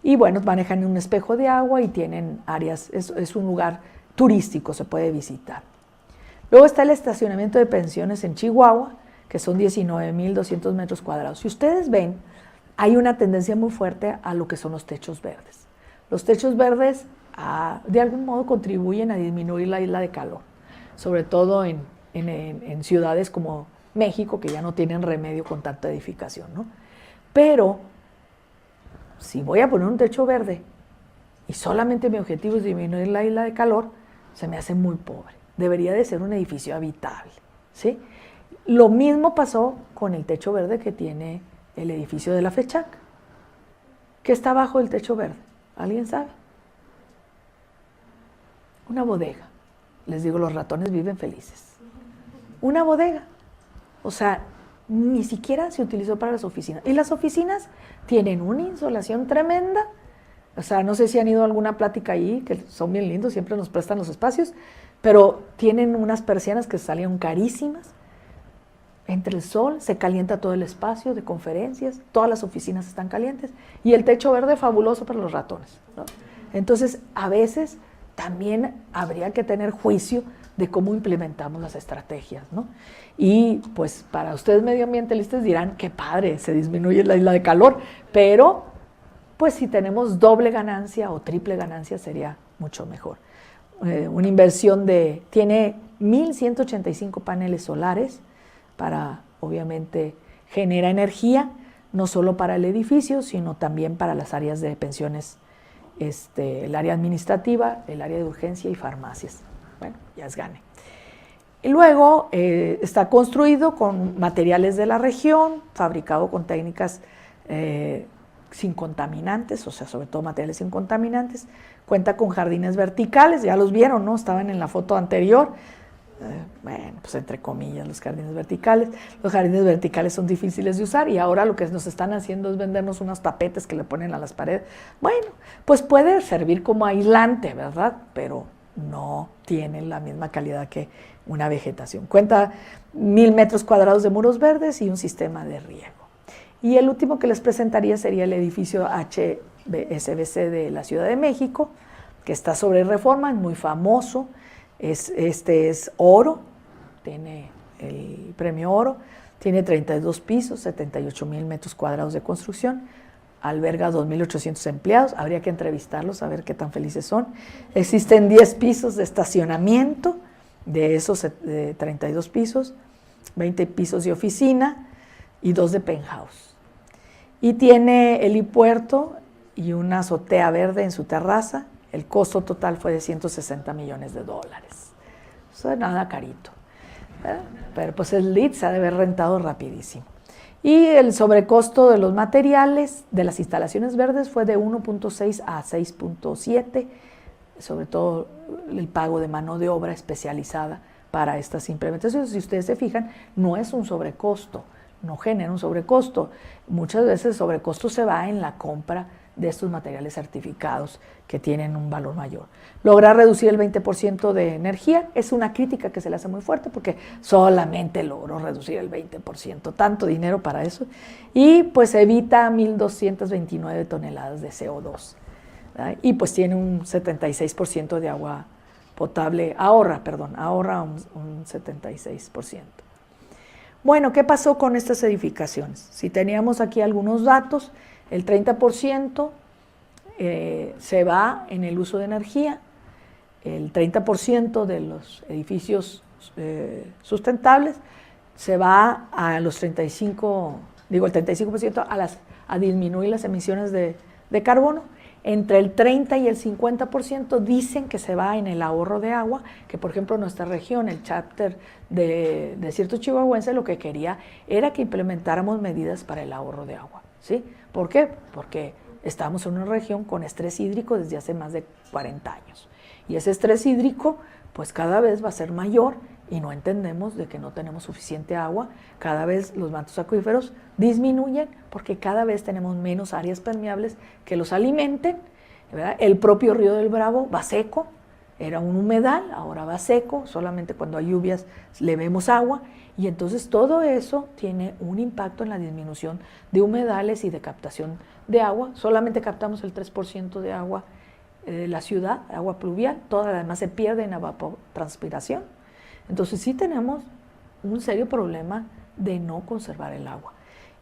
Y bueno, manejan un espejo de agua y tienen áreas, es un lugar turístico, se puede visitar. Luego está el estacionamiento de pensiones en Chihuahua, que son 19,200 metros cuadrados. Si ustedes ven, hay una tendencia muy fuerte a lo que son los techos verdes. Los techos verdes de algún modo contribuyen a disminuir la isla de calor, sobre todo en ciudades como México, que ya no tienen remedio con tanta edificación, ¿no? Pero si voy a poner un techo verde y solamente mi objetivo es disminuir la isla de calor, se me hace muy pobre. Debería de ser un edificio habitable, ¿sí? Lo mismo pasó con el techo verde que tiene el edificio de la FECHAC. ¿Qué está bajo el techo verde? ¿Alguien sabe? Una bodega. Les digo, los ratones viven felices. Una bodega. O sea, ni siquiera se utilizó para las oficinas. Y las oficinas tienen una insolación tremenda, O sea, no sé si han ido a alguna plática ahí, que son bien lindos, siempre nos prestan los espacios, pero tienen unas persianas que salieron carísimas. Entre el sol se calienta todo el espacio de conferencias, todas las oficinas están calientes y el techo verde fabuloso para los ratones, ¿no? Entonces, a veces también habría que tener juicio de cómo implementamos las estrategias, ¿no? Y pues para ustedes medioambientalistas dirán, qué padre, se disminuye la isla de calor, pero pues si tenemos doble ganancia o triple ganancia sería mucho mejor. Una inversión tiene 1.185 paneles solares para, obviamente, genera energía, no solo para el edificio, sino también para las áreas de pensiones, el área administrativa, el área de urgencia y farmacias. Bueno, ya es gane. Y luego está construido con materiales de la región, fabricado con técnicas sin contaminantes, o sea, sobre todo materiales sin contaminantes. Cuenta con jardines verticales, ya los vieron, ¿no? Estaban en la foto anterior. Bueno, pues entre comillas, los jardines verticales. Los jardines verticales son difíciles de usar y ahora lo que nos están haciendo es vendernos unos tapetes que le ponen a las paredes. Bueno, pues puede servir como aislante, ¿verdad? Pero no tiene la misma calidad que una vegetación. Cuenta 1.000 metros cuadrados de muros verdes y un sistema de riego. Y el último que les presentaría sería el edificio HSBC de la Ciudad de México, que está sobre Reforma, muy famoso. Este es oro, tiene el premio oro, tiene 32 pisos, 78.000 metros cuadrados de construcción, alberga 2.800 empleados, habría que entrevistarlos a ver qué tan felices son. Existen 10 pisos de estacionamiento, de esos 32 pisos, 20 pisos de oficina y 2 de penthouse. Y tiene helipuerto y una azotea verde en su terraza. El costo total fue de $160 millones. Eso es nada carito, ¿verdad? Pero pues el lead se ha de haber rentado rapidísimo. Y el sobrecosto de los materiales de las instalaciones verdes fue de 1.6 a 6.7, sobre todo el pago de mano de obra especializada para estas implementaciones. Si ustedes se fijan, no es un sobrecosto, no genera un sobrecosto. Muchas veces el sobrecosto se va en la compra de estos materiales certificados que tienen un valor mayor. Lograr reducir el 20% de energía es una crítica que se le hace muy fuerte porque solamente logró reducir el 20%, tanto dinero para eso, y pues evita 1.229 toneladas de CO2, ¿verdad? Y pues tiene un 76% de agua potable, ahorra un 76%. Bueno, ¿qué pasó con estas edificaciones? Si teníamos aquí algunos datos, el 30% se va en el uso de energía, el 30% de los edificios sustentables se va a los el 35% a disminuir las emisiones de carbono. Entre el 30 y el 50% dicen que se va en el ahorro de agua, que por ejemplo en nuestra región, el chapter de Desierto Chihuahuense, lo que quería era que implementáramos medidas para el ahorro de agua, ¿sí? ¿Por qué? Porque estamos en una región con estrés hídrico desde hace más de 40 años. Y ese estrés hídrico, pues cada vez va a ser mayor y no entendemos de que no tenemos suficiente agua. Cada vez los mantos acuíferos disminuyen porque cada vez tenemos menos áreas permeables que los alimenten, ¿verdad? El propio río del Bravo va seco, era un humedal, ahora va seco, solamente cuando hay lluvias le vemos agua. Y entonces todo eso tiene un impacto en la disminución de humedales y de captación de agua. Solamente captamos el 3% de agua de la ciudad, agua pluvial, toda la demás se pierde en evapotranspiración. Entonces sí tenemos un serio problema de no conservar el agua.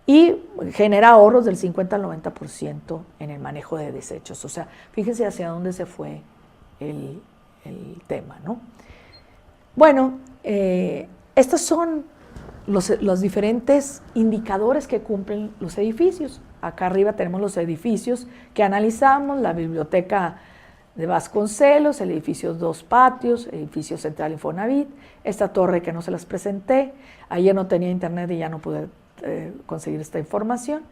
Y genera ahorros del 50 al 90% en el manejo de desechos. O sea, fíjense hacia dónde se fue el tema, ¿no? Bueno, estos son los diferentes indicadores que cumplen los edificios. Acá arriba tenemos los edificios que analizamos, la biblioteca de Vasconcelos, el edificio Dos Patios, el edificio Central Infonavit, esta torre que no se las presenté, ayer no tenía internet y ya no pude conseguir esta información,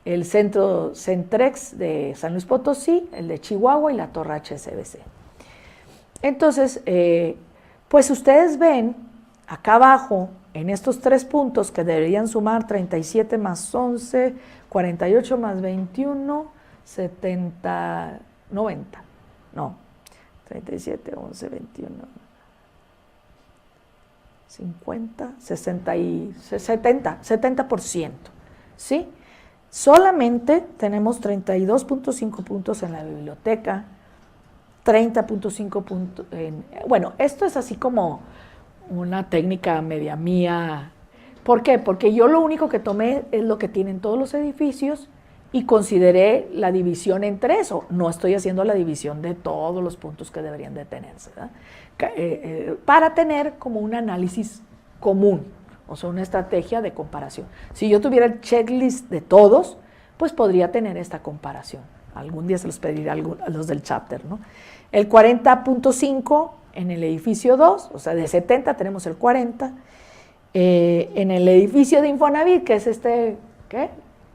el centro Centrex de San Luis Potosí, el de Chihuahua y la torre HSBC. Entonces, pues ustedes ven acá abajo, en estos 3 puntos que deberían sumar 37 más 11, 48 más 21, 70 90, no, 37, 11, 21, 50, 60 y 70%, ¿sí? Solamente tenemos 32.5 puntos en la biblioteca, 30.5 puntos en... Bueno, esto es así como una técnica media mía. ¿Por qué? Porque yo lo único que tomé es lo que tienen todos los edificios y consideré la división entre eso. No estoy haciendo la división de todos los puntos que deberían de tenerse, ¿verdad? Para tener como un análisis común, o sea, una estrategia de comparación. Si yo tuviera el checklist de todos, pues podría tener esta comparación. Algún día se los pediré a los del chapter, ¿no? El 40.5 en el edificio 2, o sea, de 70 tenemos el 40. En el edificio de Infonavit, que es ¿qué?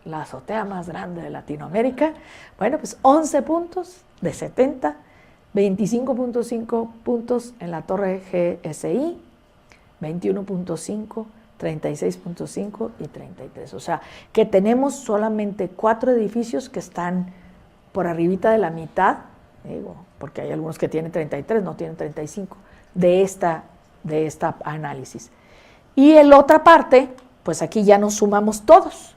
La azotea más grande de Latinoamérica, bueno, pues 11 puntos de 70, 25.5 puntos en la torre GSI, 21.5, 36.5 y 33. O sea, que tenemos solamente 4 edificios que están por arribita de la mitad, digo, porque hay algunos que tienen 33, no tienen 35, de esta análisis. Y en la otra parte, pues aquí ya nos sumamos todos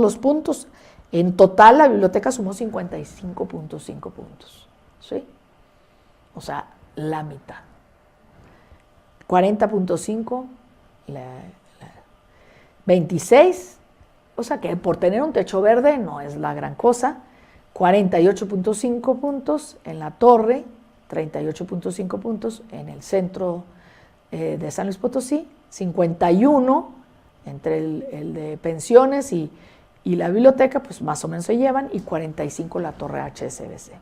los puntos. En total la biblioteca sumó 55.5 puntos, ¿sí? O sea, la mitad. 40.5, 26, o sea que por tener un techo verde no es la gran cosa. 48.5 puntos en la torre, 38.5 puntos en el centro de San Luis Potosí, 51 entre el de pensiones y la biblioteca, pues más o menos se llevan, y 45 la torre HSBC.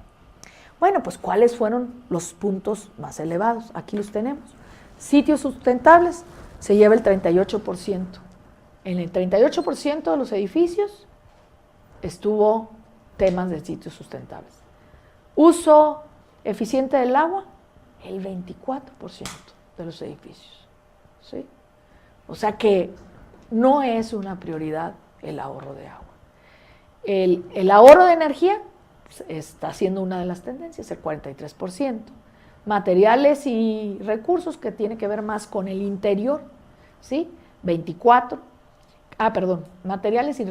Bueno, pues ¿cuáles fueron los puntos más elevados? Aquí los tenemos. Sitios sustentables se lleva el 38%. En el 38% de los edificios estuvo temas de sitios sustentables. Uso eficiente del agua, el 24% de los edificios, ¿sí? O sea que no es una prioridad el ahorro de agua. El ahorro de energía está siendo una de las tendencias, el 43%. Materiales y recursos, que tiene que ver más con el interior, ¿sí? 24%. Materiales y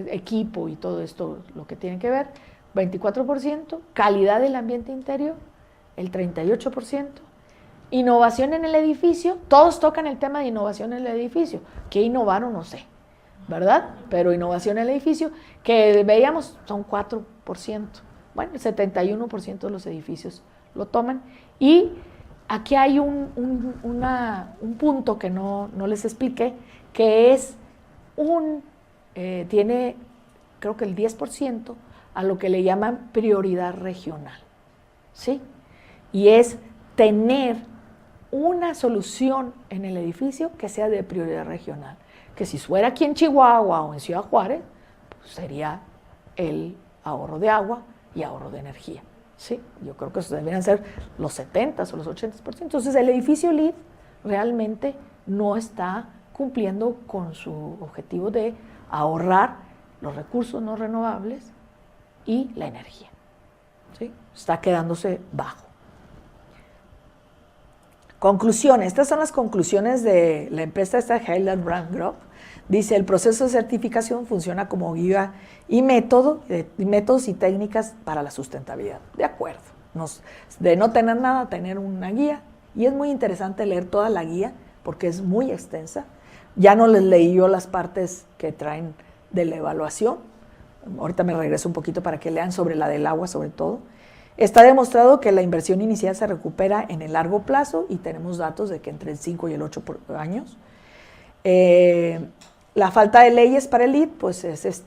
equipo y todo esto, lo que tiene que ver, 24%. Calidad del ambiente interior, el 38%. Innovación en el edificio, todos tocan el tema de innovación en el edificio. ¿Qué innovaron? No sé, ¿verdad? Pero innovación en el edificio, que veíamos, son 4%. Bueno, el 71% de los edificios lo toman. Y aquí hay un punto que no les expliqué, que es tiene creo que el 10% a lo que le llaman prioridad regional, ¿sí? Y es tener una solución en el edificio que sea de prioridad regional, que si fuera aquí en Chihuahua o en Ciudad Juárez, pues sería el ahorro de agua y ahorro de energía, ¿sí? Yo creo que esos deberían ser los 70% o los 80%. Entonces el edificio LEED realmente no está cumpliendo con su objetivo de ahorrar los recursos no renovables y la energía, ¿sí? Está quedándose bajo. Conclusiones. Estas son las conclusiones de la empresa Highland Brand Group. Dice, el proceso de certificación funciona como guía y métodos y técnicas para la sustentabilidad. De acuerdo. De no tener nada, tener una guía. Y es muy interesante leer toda la guía porque es muy extensa. Ya no les leí yo las partes que traen de la evaluación. Ahorita me regreso un poquito para que lean sobre la del agua, sobre todo. Está demostrado que la inversión inicial se recupera en el largo plazo y tenemos datos de que entre el 5 y el 8 años. La falta de leyes para el LEED, pues es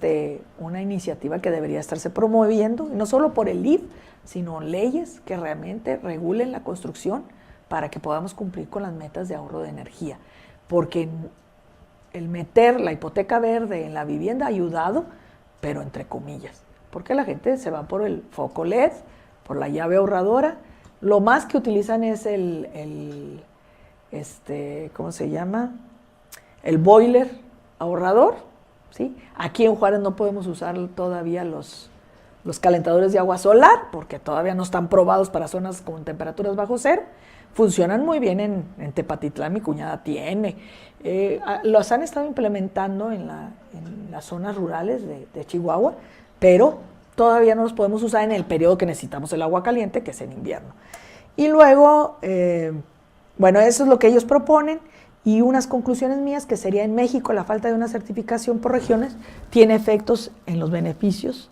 una iniciativa que debería estarse promoviendo, y no solo por el LEED, sino leyes que realmente regulen la construcción para que podamos cumplir con las metas de ahorro de energía. Porque el meter la hipoteca verde en la vivienda ha ayudado, pero entre comillas, porque la gente se va por el foco LED, por la llave ahorradora. Lo más que utilizan es ¿cómo se llama? El boiler ahorrador, ¿sí? Aquí en Juárez no podemos usar todavía los los calentadores de agua solar, porque todavía no están probados para zonas con temperaturas bajo cero, funcionan muy bien en Tepatitlán, mi cuñada tiene. Los han estado implementando en las zonas rurales de Chihuahua, pero todavía no los podemos usar en el periodo que necesitamos el agua caliente, que es en invierno. Y luego, bueno, eso es lo que ellos proponen. Y unas conclusiones mías, que sería: en México la falta de una certificación por regiones tiene efectos en los beneficios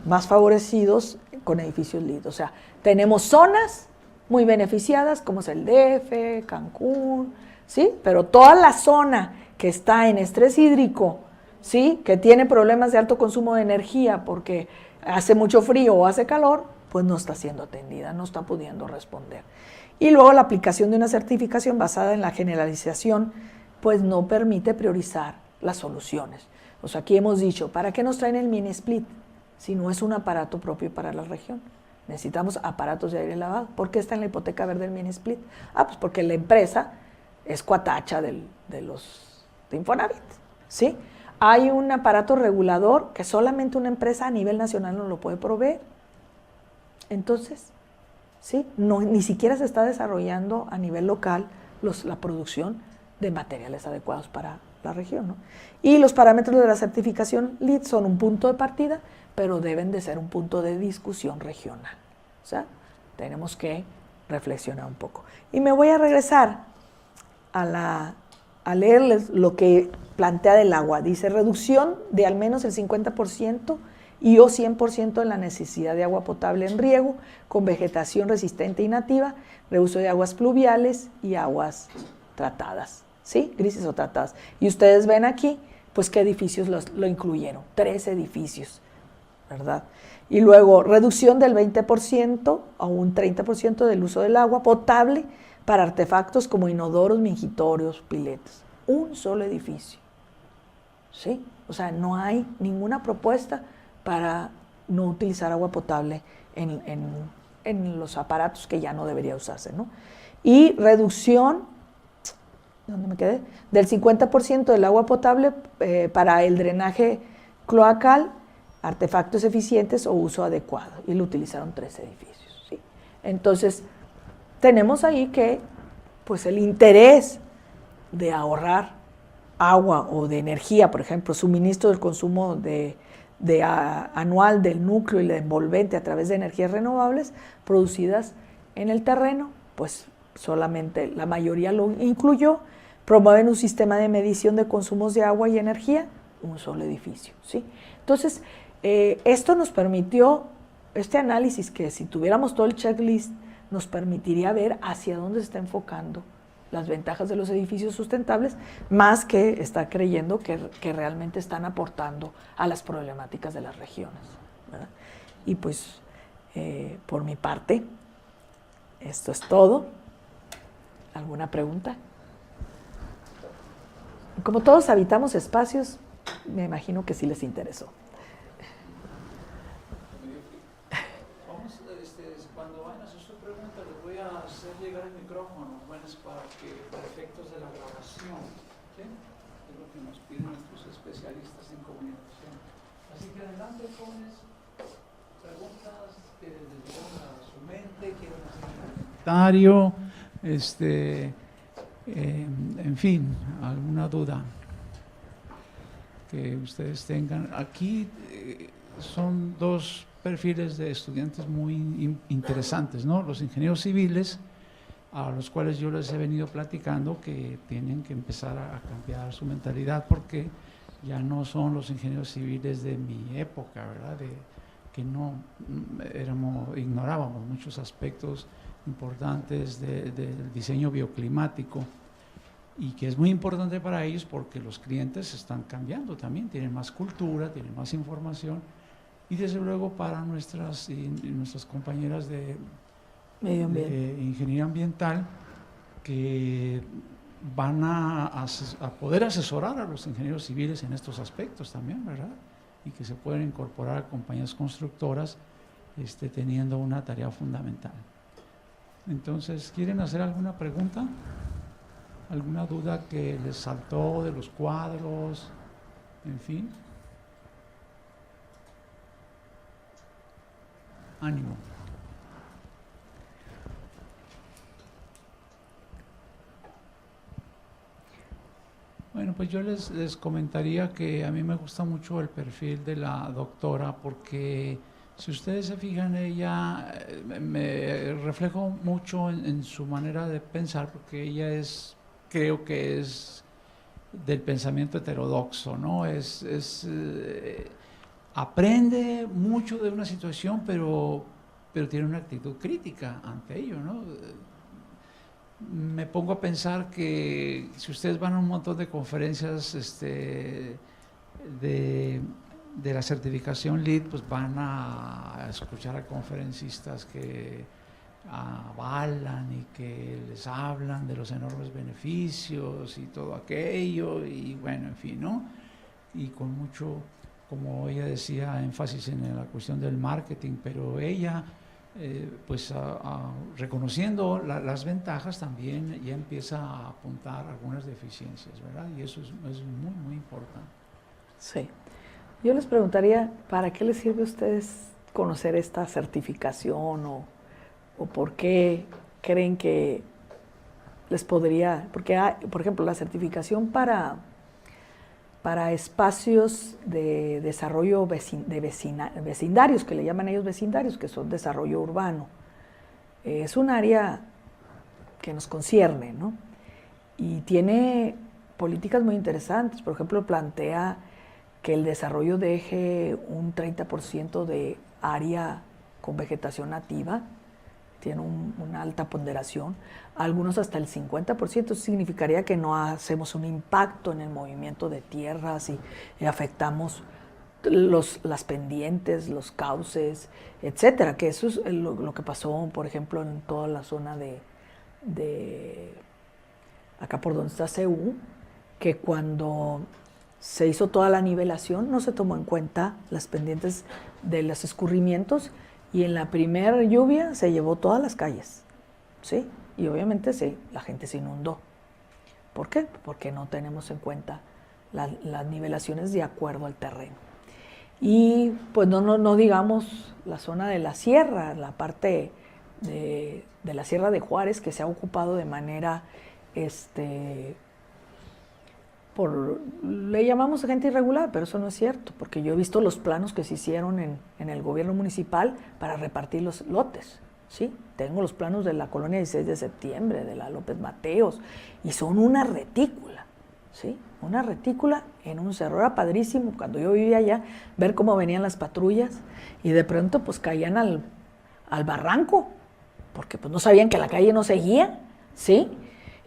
más favorecidos con edificios LEED. O sea, tenemos zonas muy beneficiadas, como es el DF, Cancún, ¿sí? Pero toda la zona que está en estrés hídrico, ¿sí?, que tiene problemas de alto consumo de energía porque hace mucho frío o hace calor, pues no está siendo atendida, no está pudiendo responder. Y luego la aplicación de una certificación basada en la generalización, pues no permite priorizar las soluciones. O sea, aquí hemos dicho, ¿para qué nos traen el mini split si no es un aparato propio para la región? Necesitamos aparatos de aire lavado. ¿Por qué está en la hipoteca verde el mini split? Pues porque la empresa es cuatacha de Infonavit, ¿sí? Hay un aparato regulador que solamente una empresa a nivel nacional no lo puede proveer. Entonces, ¿sí?, ni siquiera se está desarrollando a nivel local la producción de materiales adecuados para la región, ¿no? Y los parámetros de la certificación LEED son un punto de partida, pero deben de ser un punto de discusión regional. O sea, tenemos que reflexionar un poco. Y me voy a regresar a leerles lo que plantea del agua. Dice: reducción de al menos el 50% y o 100% en la necesidad de agua potable en riego, con vegetación resistente y nativa, reuso de aguas pluviales y aguas tratadas, ¿sí? Grises o tratadas. Y ustedes ven aquí, pues, qué edificios lo incluyeron. 3 edificios, ¿verdad? Y luego, reducción del 20% a un 30% del uso del agua potable para artefactos como inodoros, mingitorios, piletas. Un solo edificio, ¿sí? O sea, no hay ninguna propuesta para no utilizar agua potable en los aparatos que ya no debería usarse, ¿no? Y reducción, ¿dónde me quedé?, del 50% del agua potable para el drenaje cloacal, artefactos eficientes o uso adecuado. Y lo utilizaron 3 edificios, ¿sí? Entonces, tenemos ahí que, pues, el interés de ahorrar agua o de energía, por ejemplo, suministro del consumo anual del núcleo y la envolvente a través de energías renovables producidas en el terreno, pues solamente la mayoría lo incluyó. Promueven un sistema de medición de consumos de agua y energía, un solo edificio, ¿sí? Entonces, esto nos permitió, este análisis, que si tuviéramos todo el checklist, nos permitiría ver hacia dónde se está enfocando las ventajas de los edificios sustentables, más que estar creyendo que realmente están aportando a las problemáticas de las regiones, ¿verdad? Y pues, por mi parte, esto es todo. ¿Alguna pregunta? Como todos habitamos espacios, me imagino que sí les interesó. Cuando vayan a hacer su pregunta, les voy a hacer llegar el micrófono, para efectos de la grabación, ¿sí? Es lo que nos piden nuestros especialistas en comunicación. Así que adelante, jóvenes, preguntas que les llegan a su mente, quieren hacer un comentario, en fin, alguna duda que ustedes tengan. Aquí son 2 perfiles de estudiantes muy interesantes, ¿no? Los ingenieros civiles, a los cuales yo les he venido platicando que tienen que empezar a cambiar su mentalidad, porque ya no son los ingenieros civiles de mi época, ¿verdad? Que no ignorábamos muchos aspectos importantes del diseño bioclimático, y que es muy importante para ellos porque los clientes están cambiando también, tienen más cultura, tienen más información, y desde luego para nuestras compañeras de Medio ambiente, de ingeniería ambiental, que van a poder asesorar a los ingenieros civiles en estos aspectos también, ¿verdad? Y que se pueden incorporar a compañías constructoras teniendo una tarea fundamental. Entonces, ¿quieren hacer alguna pregunta? ¿Alguna duda que les saltó de los cuadros? En fin. Ánimo. Bueno, pues yo les comentaría que a mí me gusta mucho el perfil de la doctora porque si ustedes se fijan, ella me reflejo mucho en su manera de pensar porque ella creo que es del pensamiento heterodoxo, ¿no? Aprende mucho de una situación, pero tiene una actitud crítica ante ello, ¿no? Me pongo a pensar que si ustedes van a un montón de conferencias de la certificación LEED, pues van a escuchar a conferencistas que avalan y que les hablan de los enormes beneficios y todo aquello, y bueno, en fin, ¿no? Y con mucho, como ella decía, énfasis en la cuestión del marketing, pero ella pues reconociendo las ventajas también ya empieza a apuntar algunas deficiencias, ¿verdad? Y eso es muy, muy importante. Sí. Yo les preguntaría, ¿para qué les sirve a ustedes conocer esta certificación o por qué creen que les podría, porque hay, por ejemplo, la certificación para espacios de desarrollo vecindarios, que le llaman ellos vecindarios, que son desarrollo urbano. Es un área que nos concierne, ¿no? Y tiene políticas muy interesantes. Por ejemplo, plantea que el desarrollo deje un 30% de área con vegetación nativa, tiene una alta ponderación, algunos hasta el 50%, eso significaría que no hacemos un impacto en el movimiento de tierras y afectamos las pendientes, los cauces, etcétera, que eso es lo que pasó, por ejemplo, en toda la zona de acá por donde está CU, que cuando se hizo toda la nivelación no se tomó en cuenta las pendientes de los escurrimientos y en la primera lluvia se llevó todas las calles, ¿sí? Y obviamente sí, la gente se inundó. ¿Por qué? Porque no tenemos en cuenta las nivelaciones de acuerdo al terreno. Y pues no digamos la zona de la sierra, la parte de la Sierra de Juárez, que se ha ocupado de manera, le llamamos gente irregular, pero eso no es cierto, porque yo he visto los planos que se hicieron en el gobierno municipal para repartir los lotes, ¿sí? Tengo los planos de la colonia 16 de septiembre, de la López Mateos, y son una retícula, ¿sí? Una retícula en un cerro. Era padrísimo cuando yo vivía allá ver cómo venían las patrullas y de pronto pues caían al barranco, porque pues no sabían que la calle no seguía, ¿sí?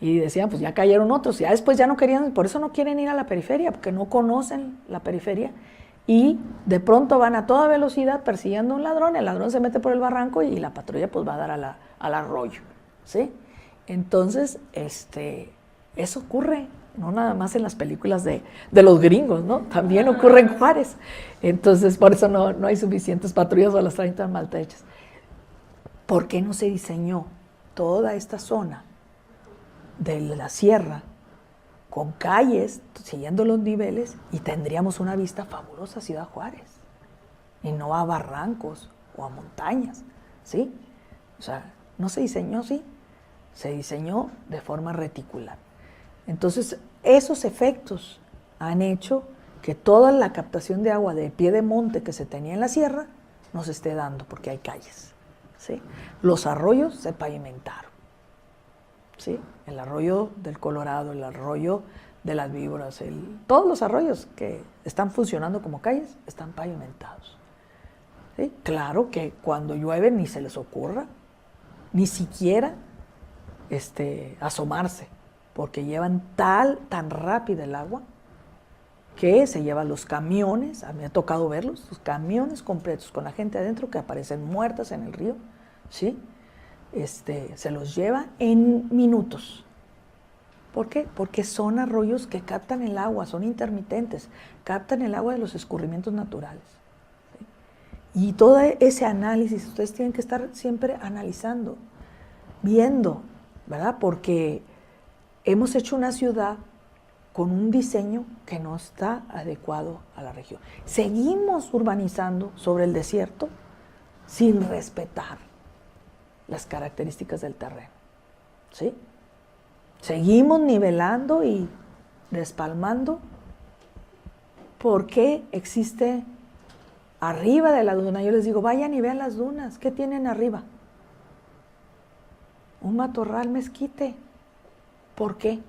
Y decían, pues ya cayeron otros, ya después ya no querían, por eso no quieren ir a la periferia, porque no conocen la periferia, y de pronto van a toda velocidad persiguiendo a un ladrón, el ladrón se mete por el barranco y la patrulla pues va a dar al arroyo, ¿sí? Entonces, eso ocurre, no nada más en las películas de los gringos, ¿no? También ocurre en Juárez. Entonces, por eso no hay suficientes patrullas o las traen tan mal hechas. ¿Por qué no se diseñó toda esta zona de la sierra con calles, siguiendo los niveles, y tendríamos una vista fabulosa a Ciudad Juárez, y no a barrancos o a montañas, ¿sí? O sea, no se diseñó así, se diseñó de forma reticular. Entonces, esos efectos han hecho que toda la captación de agua del pie de monte que se tenía en la sierra no se esté dando porque hay calles, ¿sí? Los arroyos se pavimentaron, ¿sí? El arroyo del Colorado, el arroyo de las Víboras, todos los arroyos que están funcionando como calles están pavimentados, ¿sí? Claro que cuando llueve ni se les ocurra, ni siquiera asomarse, porque llevan tan rápida el agua que se llevan los camiones, a mí me ha tocado verlos, los camiones completos con la gente adentro que aparecen muertas en el río, ¿sí? Se los lleva en minutos. ¿Por qué? Porque son arroyos que captan el agua, son intermitentes, captan el agua de los escurrimientos naturales, ¿sí? Y todo ese análisis, ustedes tienen que estar siempre analizando, viendo, ¿verdad? Porque hemos hecho una ciudad con un diseño que no está adecuado a la región. Seguimos urbanizando sobre el desierto, sin respetar las características del terreno, ¿sí? Seguimos nivelando y despalmando. ¿Por qué existe arriba de la duna? Yo les digo, vayan y vean las dunas. ¿Qué tienen arriba? Un matorral mezquite. ¿Por qué?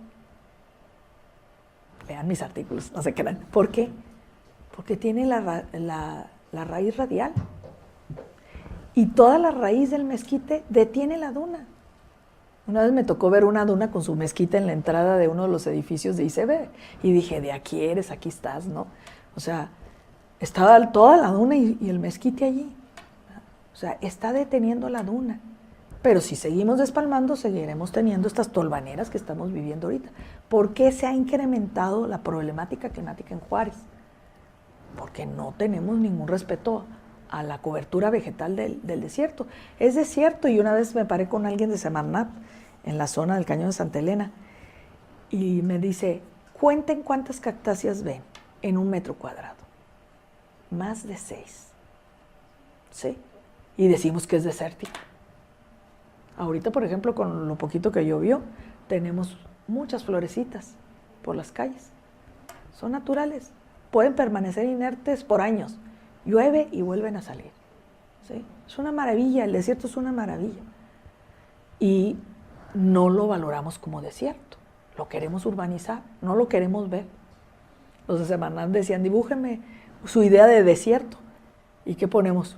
Lean mis artículos, no se crean. ¿Por qué? Porque tiene la raíz radial. Y toda la raíz del mezquite detiene la duna. Una vez me tocó ver una duna con su mezquite en la entrada de uno de los edificios de ICB. Y dije, de aquí eres, aquí estás, ¿no? O sea, estaba toda la duna y el mezquite allí. O sea, está deteniendo la duna. Pero si seguimos despalmando, seguiremos teniendo estas tolvaneras que estamos viviendo ahorita. ¿Por qué se ha incrementado la problemática climática en Juárez? Porque no tenemos ningún respeto a la cobertura vegetal del desierto. Es desierto, y una vez me paré con alguien de Semarnat, en la zona del Cañón de Santa Elena, y me dice, cuenten cuántas cactáceas ven en 1 metro cuadrado. Más de 6. ¿Sí? Y decimos que es desértico. Ahorita, por ejemplo, con lo poquito que llovió, tenemos muchas florecitas por las calles. Son naturales. Pueden permanecer inertes por años. Llueve y vuelven a salir. ¿Sí? Es una maravilla, el desierto es una maravilla. Y no lo valoramos como desierto. Lo queremos urbanizar, no lo queremos ver. Los de Semarnat decían, dibújenme su idea de desierto. ¿Y qué ponemos?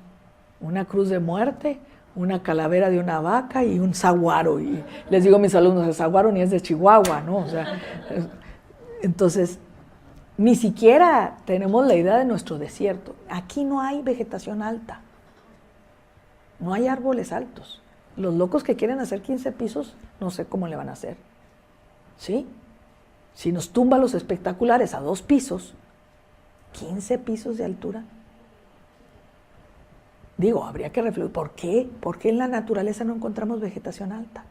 Una cruz de muerte, una calavera de una vaca y un saguaro. Y les digo a mis alumnos, el saguaro ni es de Chihuahua, ¿no? O sea, entonces, ni siquiera tenemos la idea de nuestro desierto. Aquí no hay vegetación alta. No hay árboles altos. Los locos que quieren hacer 15 pisos, no sé cómo le van a hacer. ¿Sí? Si nos tumba los espectaculares a 2 pisos, 15 pisos de altura. Digo, habría que reflexionar, ¿por qué? ¿Por qué en la naturaleza no encontramos vegetación alta?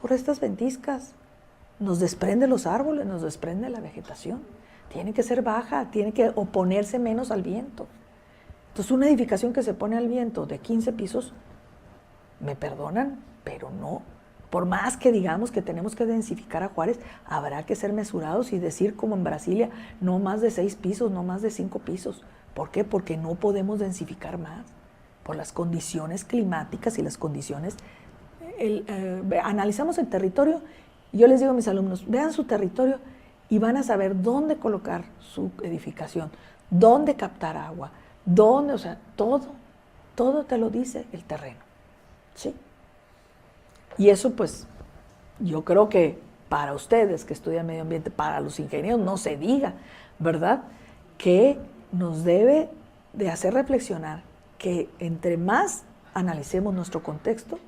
Por estas ventiscas. Nos desprende los árboles, nos desprende la vegetación. Tiene que ser baja, tiene que oponerse menos al viento. Entonces, una edificación que se pone al viento de 15 pisos, me perdonan, pero no. Por más que digamos que tenemos que densificar a Juárez, habrá que ser mesurados y decir, como en Brasilia, no más de 6 pisos, no más de 5 pisos. ¿Por qué? Porque no podemos densificar más. Por las condiciones climáticas y las condiciones. Analizamos el territorio, y yo les digo a mis alumnos, vean su territorio y van a saber dónde colocar su edificación, dónde captar agua, dónde, o sea, todo te lo dice el terreno. ¿Sí? Y eso, pues, yo creo que para ustedes que estudian medio ambiente, para los ingenieros, no se diga, ¿verdad? Que nos debe de hacer reflexionar que entre más analicemos nuestro contexto,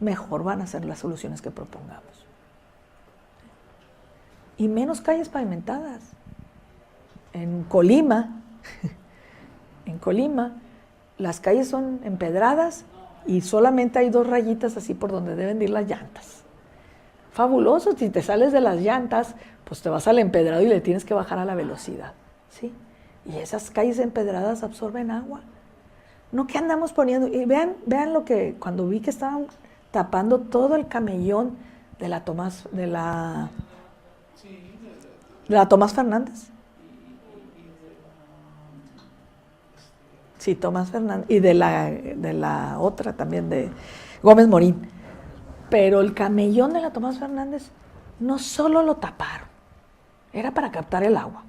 mejor van a ser las soluciones que propongamos. Y menos calles pavimentadas. En Colima, las calles son empedradas y solamente hay 2 rayitas así por donde deben de ir las llantas. Fabuloso, si te sales de las llantas, pues te vas al empedrado y le tienes que bajar a la velocidad, ¿sí? Y esas calles empedradas absorben agua. No, ¿qué andamos poniendo? Y vean lo que, cuando vi que estaban tapando todo el camellón de la Tomás Fernández. Sí, Tomás Fernández. Y de la otra también, de Gómez Morín. Pero el camellón de la Tomás Fernández no solo lo taparon, era para captar el agua,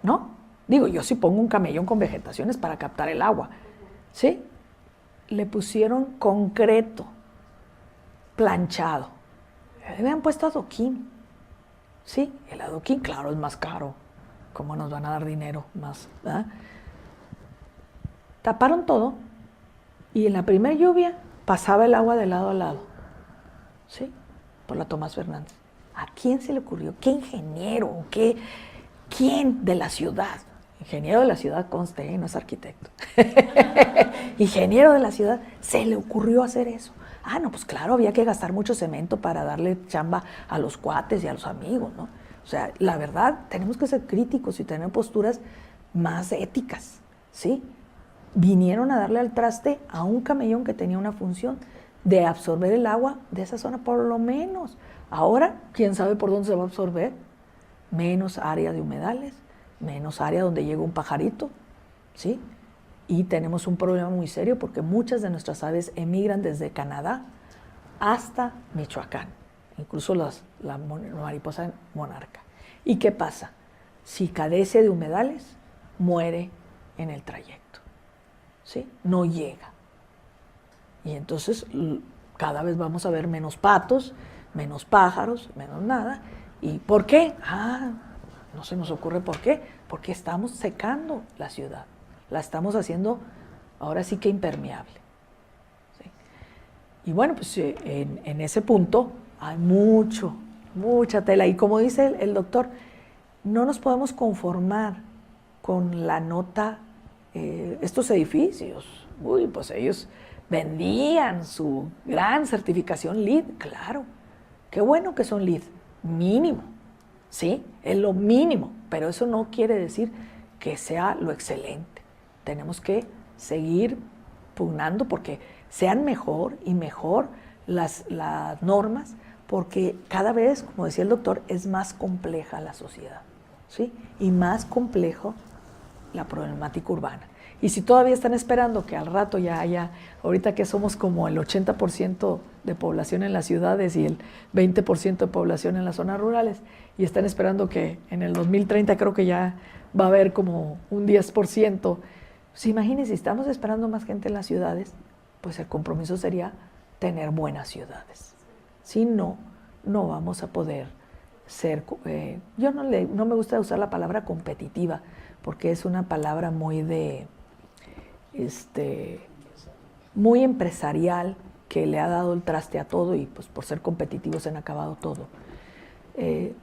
¿no? Digo, yo si pongo un camellón con vegetación es para captar el agua, ¿sí? Le pusieron concreto planchado. Le habían puesto adoquín, ¿sí? El adoquín, claro, es más caro. ¿Cómo nos van a dar dinero más? ¿Verdad? Taparon todo y en la primera lluvia pasaba el agua de lado a lado, ¿sí? Por la Tomás Fernández. ¿A quién se le ocurrió? ¿Qué ingeniero? ¿Quién de la ciudad? Ingeniero de la ciudad, conste, no es arquitecto. Ingeniero de la ciudad, se le ocurrió hacer eso. Ah, no, pues claro, había que gastar mucho cemento para darle chamba a los cuates y a los amigos, ¿no? O sea, la verdad, tenemos que ser críticos y tener posturas más éticas, ¿sí? vinieron a darle al traste a un camellón que tenía una función de absorber el agua de esa zona por lo menos. Ahora, quién sabe por dónde se va a absorber. Menos área de humedales, menos área donde llega un pajarito, ¿sí? Y tenemos un problema muy serio porque muchas de nuestras aves emigran desde Canadá hasta Michoacán, incluso la mariposa monarca. ¿Y qué pasa? Si carece de humedales, muere en el trayecto, ¿sí? No llega. Y entonces cada vez vamos a ver menos patos, menos pájaros, menos nada. ¿Y por qué? No se nos ocurre por qué. Porque estamos secando la ciudad. La estamos haciendo ahora sí que impermeable. ¿Sí? Y bueno, pues en ese punto hay mucha tela. Y como dice el doctor, no nos podemos conformar con la nota, estos edificios. Pues ellos vendían su gran certificación LEED, claro. Qué bueno que son LEED, mínimo, ¿sí? Es lo mínimo, pero eso no quiere decir que sea lo excelente. Tenemos que seguir pugnando porque sean mejor y mejor las normas, porque cada vez, como decía el doctor, es más compleja la sociedad, ¿sí? Y más complejo la problemática urbana. Y si todavía están esperando que al rato ya haya, ahorita que somos como el 80% de población en las ciudades y el 20% de población en las zonas rurales, y están esperando que en el 2030 creo que ya va a haber como un 10%, pues imagínense, si estamos esperando más gente en las ciudades, pues el compromiso sería tener buenas ciudades. Si no, no vamos a poder ser, yo no me gusta usar la palabra competitiva, porque es una palabra muy muy empresarial, que le ha dado el traste a todo y pues por ser competitivos se han acabado todo.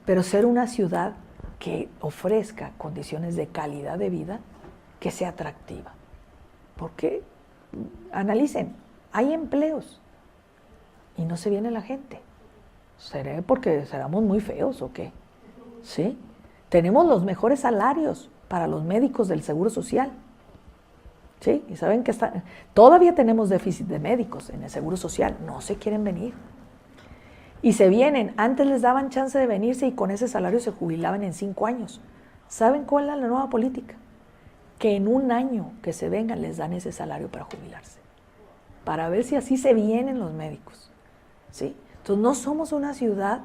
Pero ser una ciudad que ofrezca condiciones de calidad de vida, que sea atractiva. Porque, analicen, hay empleos y no se viene la gente. ¿Será porque seramos muy feos o qué? ¿Sí? Tenemos los mejores salarios para los médicos del Seguro Social. ¿Sí? Y saben que todavía tenemos déficit de médicos en el Seguro Social, no se quieren venir. Y se vienen, antes les daban chance de venirse y con ese salario se jubilaban en 5 años. ¿Saben cuál es la nueva política? Que en 1 año que se vengan les dan ese salario para jubilarse, para ver si así se vienen los médicos, ¿sí? Entonces no somos una ciudad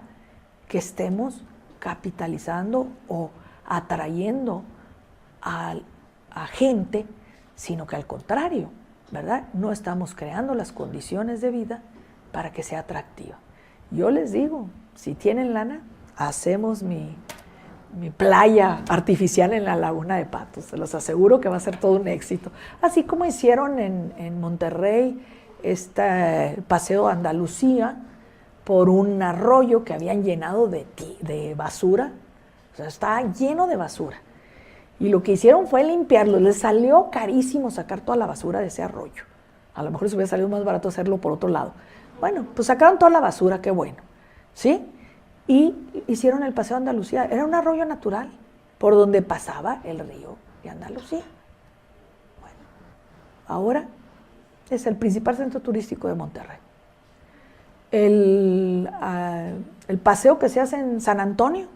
que estemos capitalizando o atrayendo a gente, sino que al contrario, ¿verdad? No estamos creando las condiciones de vida para que sea atractiva. Yo les digo, si tienen lana, hacemos mi playa artificial en la Laguna de Patos. Se los aseguro que va a ser todo un éxito. Así como hicieron en Monterrey el paseo Andalucía por un arroyo que habían llenado de basura. O sea, estaba lleno de basura. Y lo que hicieron fue limpiarlo. Les salió carísimo sacar toda la basura de ese arroyo. A lo mejor se hubiera salido más barato hacerlo por otro lado. Bueno, pues sacaron toda la basura, qué bueno, ¿sí? Y hicieron el paseo Andalucía. Era un arroyo natural por donde pasaba el río de Andalucía. Bueno, ahora es el principal centro turístico de Monterrey. El paseo que se hace en San Antonio,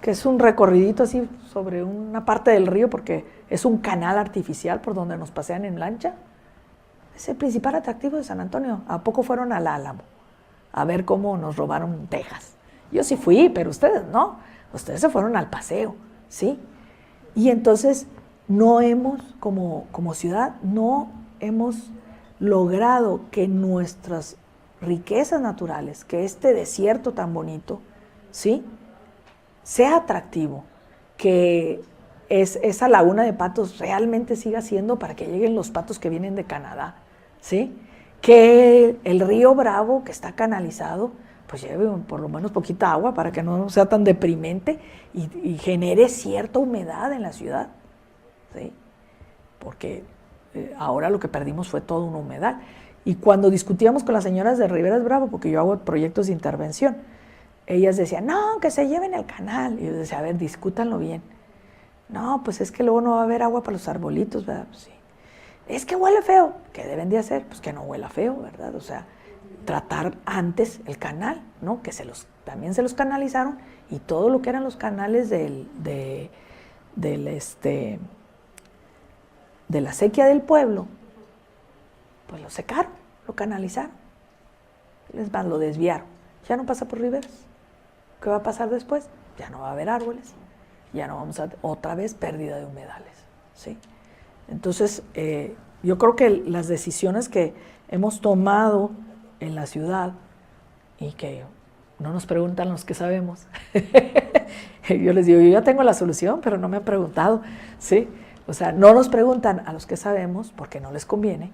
que es un recorridito así sobre una parte del río, porque es un canal artificial por donde nos pasean en lancha, es el principal atractivo de San Antonio. ¿A poco fueron al Álamo a ver cómo nos robaron Texas? Yo sí fui, pero ustedes no. Ustedes se fueron al paseo, ¿sí? Y entonces no hemos, como ciudad, no hemos logrado que nuestras riquezas naturales, que este desierto tan bonito, ¿sí?, sea atractivo, que esa Laguna de Patos realmente siga siendo para que lleguen los patos que vienen de Canadá, ¿sí? Que el río Bravo, que está canalizado, pues lleve por lo menos poquita agua para que no sea tan deprimente y genere cierta humedad en la ciudad, ¿sí? Porque ahora lo que perdimos fue toda una humedad. Y cuando discutíamos con las señoras de Riberas Bravo, porque yo hago proyectos de intervención, ellas decían, no, que se lleven el canal. Y yo decía, a ver, discútanlo bien. No, pues es que luego no va a haber agua para los arbolitos, ¿verdad? Pues sí. Es que huele feo. ¿Qué deben de hacer? Pues que no huela feo, ¿verdad? O sea, tratar antes el canal, ¿no? Que también se los canalizaron, y todo lo que eran los canales de la sequía del pueblo, pues lo secaron, lo canalizaron, lo desviaron. Ya no pasa por riberas. ¿Qué va a pasar después? Ya no va a haber árboles, ya no vamos a otra vez pérdida de humedales, ¿sí? Entonces, yo creo que las decisiones que hemos tomado en la ciudad y que no nos preguntan los que sabemos, yo les digo, yo ya tengo la solución, pero no me han preguntado, ¿sí? O sea, no nos preguntan a los que sabemos porque no les conviene.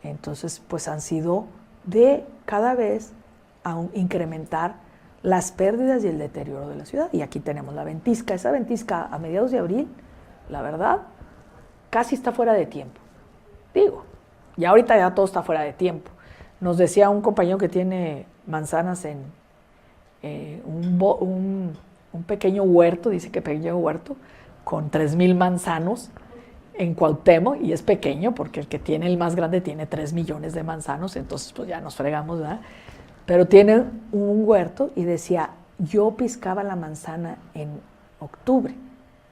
Entonces, pues han sido de cada vez incrementar las pérdidas y el deterioro de la ciudad. Y aquí tenemos la ventisca. Esa ventisca a mediados de abril, la verdad, casi está fuera de tiempo. Digo, y ahorita ya todo está fuera de tiempo. Nos decía un compañero que tiene manzanas en un pequeño huerto, dice que pequeño huerto, con 3,000 manzanos en Cuauhtémoc, y es pequeño porque el que tiene el más grande tiene 3 millones de manzanos, entonces pues ya nos fregamos, ¿verdad? Pero tiene un huerto y decía, yo piscaba la manzana en octubre,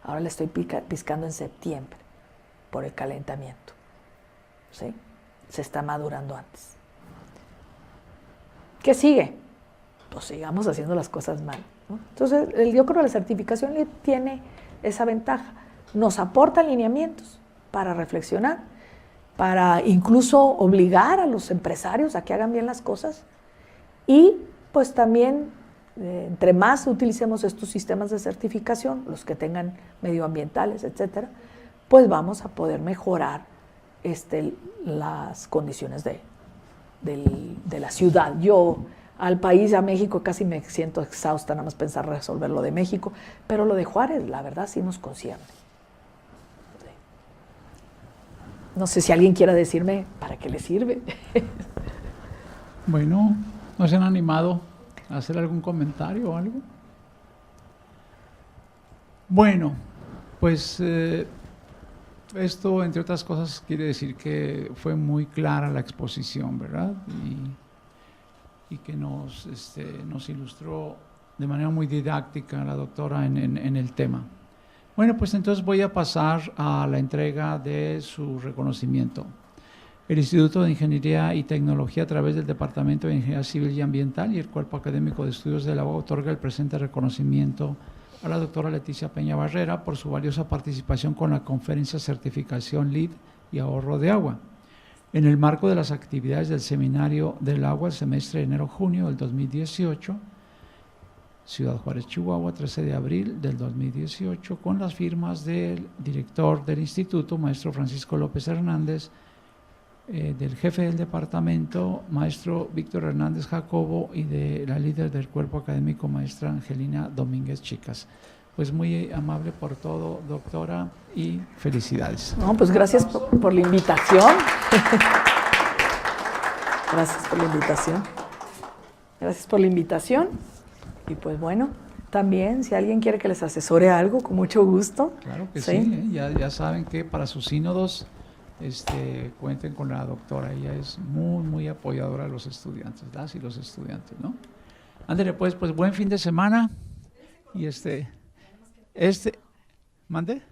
ahora la estoy piscando en septiembre por el calentamiento, ¿sí? Se está madurando antes. ¿Qué sigue? Pues sigamos haciendo las cosas mal, ¿no? Entonces, yo creo que la certificación tiene esa ventaja. Nos aporta lineamientos para reflexionar, para incluso obligar a los empresarios a que hagan bien las cosas, y pues también, entre más utilicemos estos sistemas de certificación, los que tengan medioambientales, etcétera, pues vamos a poder mejorar las condiciones de la ciudad. Yo al país, a México, casi me siento exhausta nada más pensar resolver lo de México, pero lo de Juárez, la verdad, sí nos concierne. Sí. No sé si alguien quiera decirme para qué le sirve. Bueno, ¿no se han animado a hacer algún comentario o algo? Bueno, pues esto, entre otras cosas, quiere decir que fue muy clara la exposición, ¿verdad? Y que nos ilustró de manera muy didáctica la doctora en el tema. Bueno, pues entonces voy a pasar a la entrega de su reconocimiento. El Instituto de Ingeniería y Tecnología, a través del Departamento de Ingeniería Civil y Ambiental y el Cuerpo Académico de Estudios del Agua, otorga el presente reconocimiento a la doctora Leticia Peña Barrera por su valiosa participación con la conferencia Certificación LEED y Ahorro de Agua, en el marco de las actividades del Seminario del Agua, el semestre de enero-junio del 2018, Ciudad Juárez, Chihuahua, 13 de abril del 2018, con las firmas del director del instituto, maestro Francisco López Hernández, del jefe del departamento, maestro Víctor Hernández Jacobo, y de la líder del cuerpo académico, maestra Angelina Domínguez Chicas. Pues muy amable por todo, doctora, y felicidades. No, pues gracias por la invitación. Gracias por la invitación. Gracias por la invitación. Y pues bueno, también si alguien quiere que les asesore algo, con mucho gusto. Claro que sí, ya saben que para sus sínodos cuenten con la doctora. Ella es muy, muy apoyadora de los estudiantes, las y los estudiantes, ¿no? Ándale, pues buen fin de semana. Y ¿mande?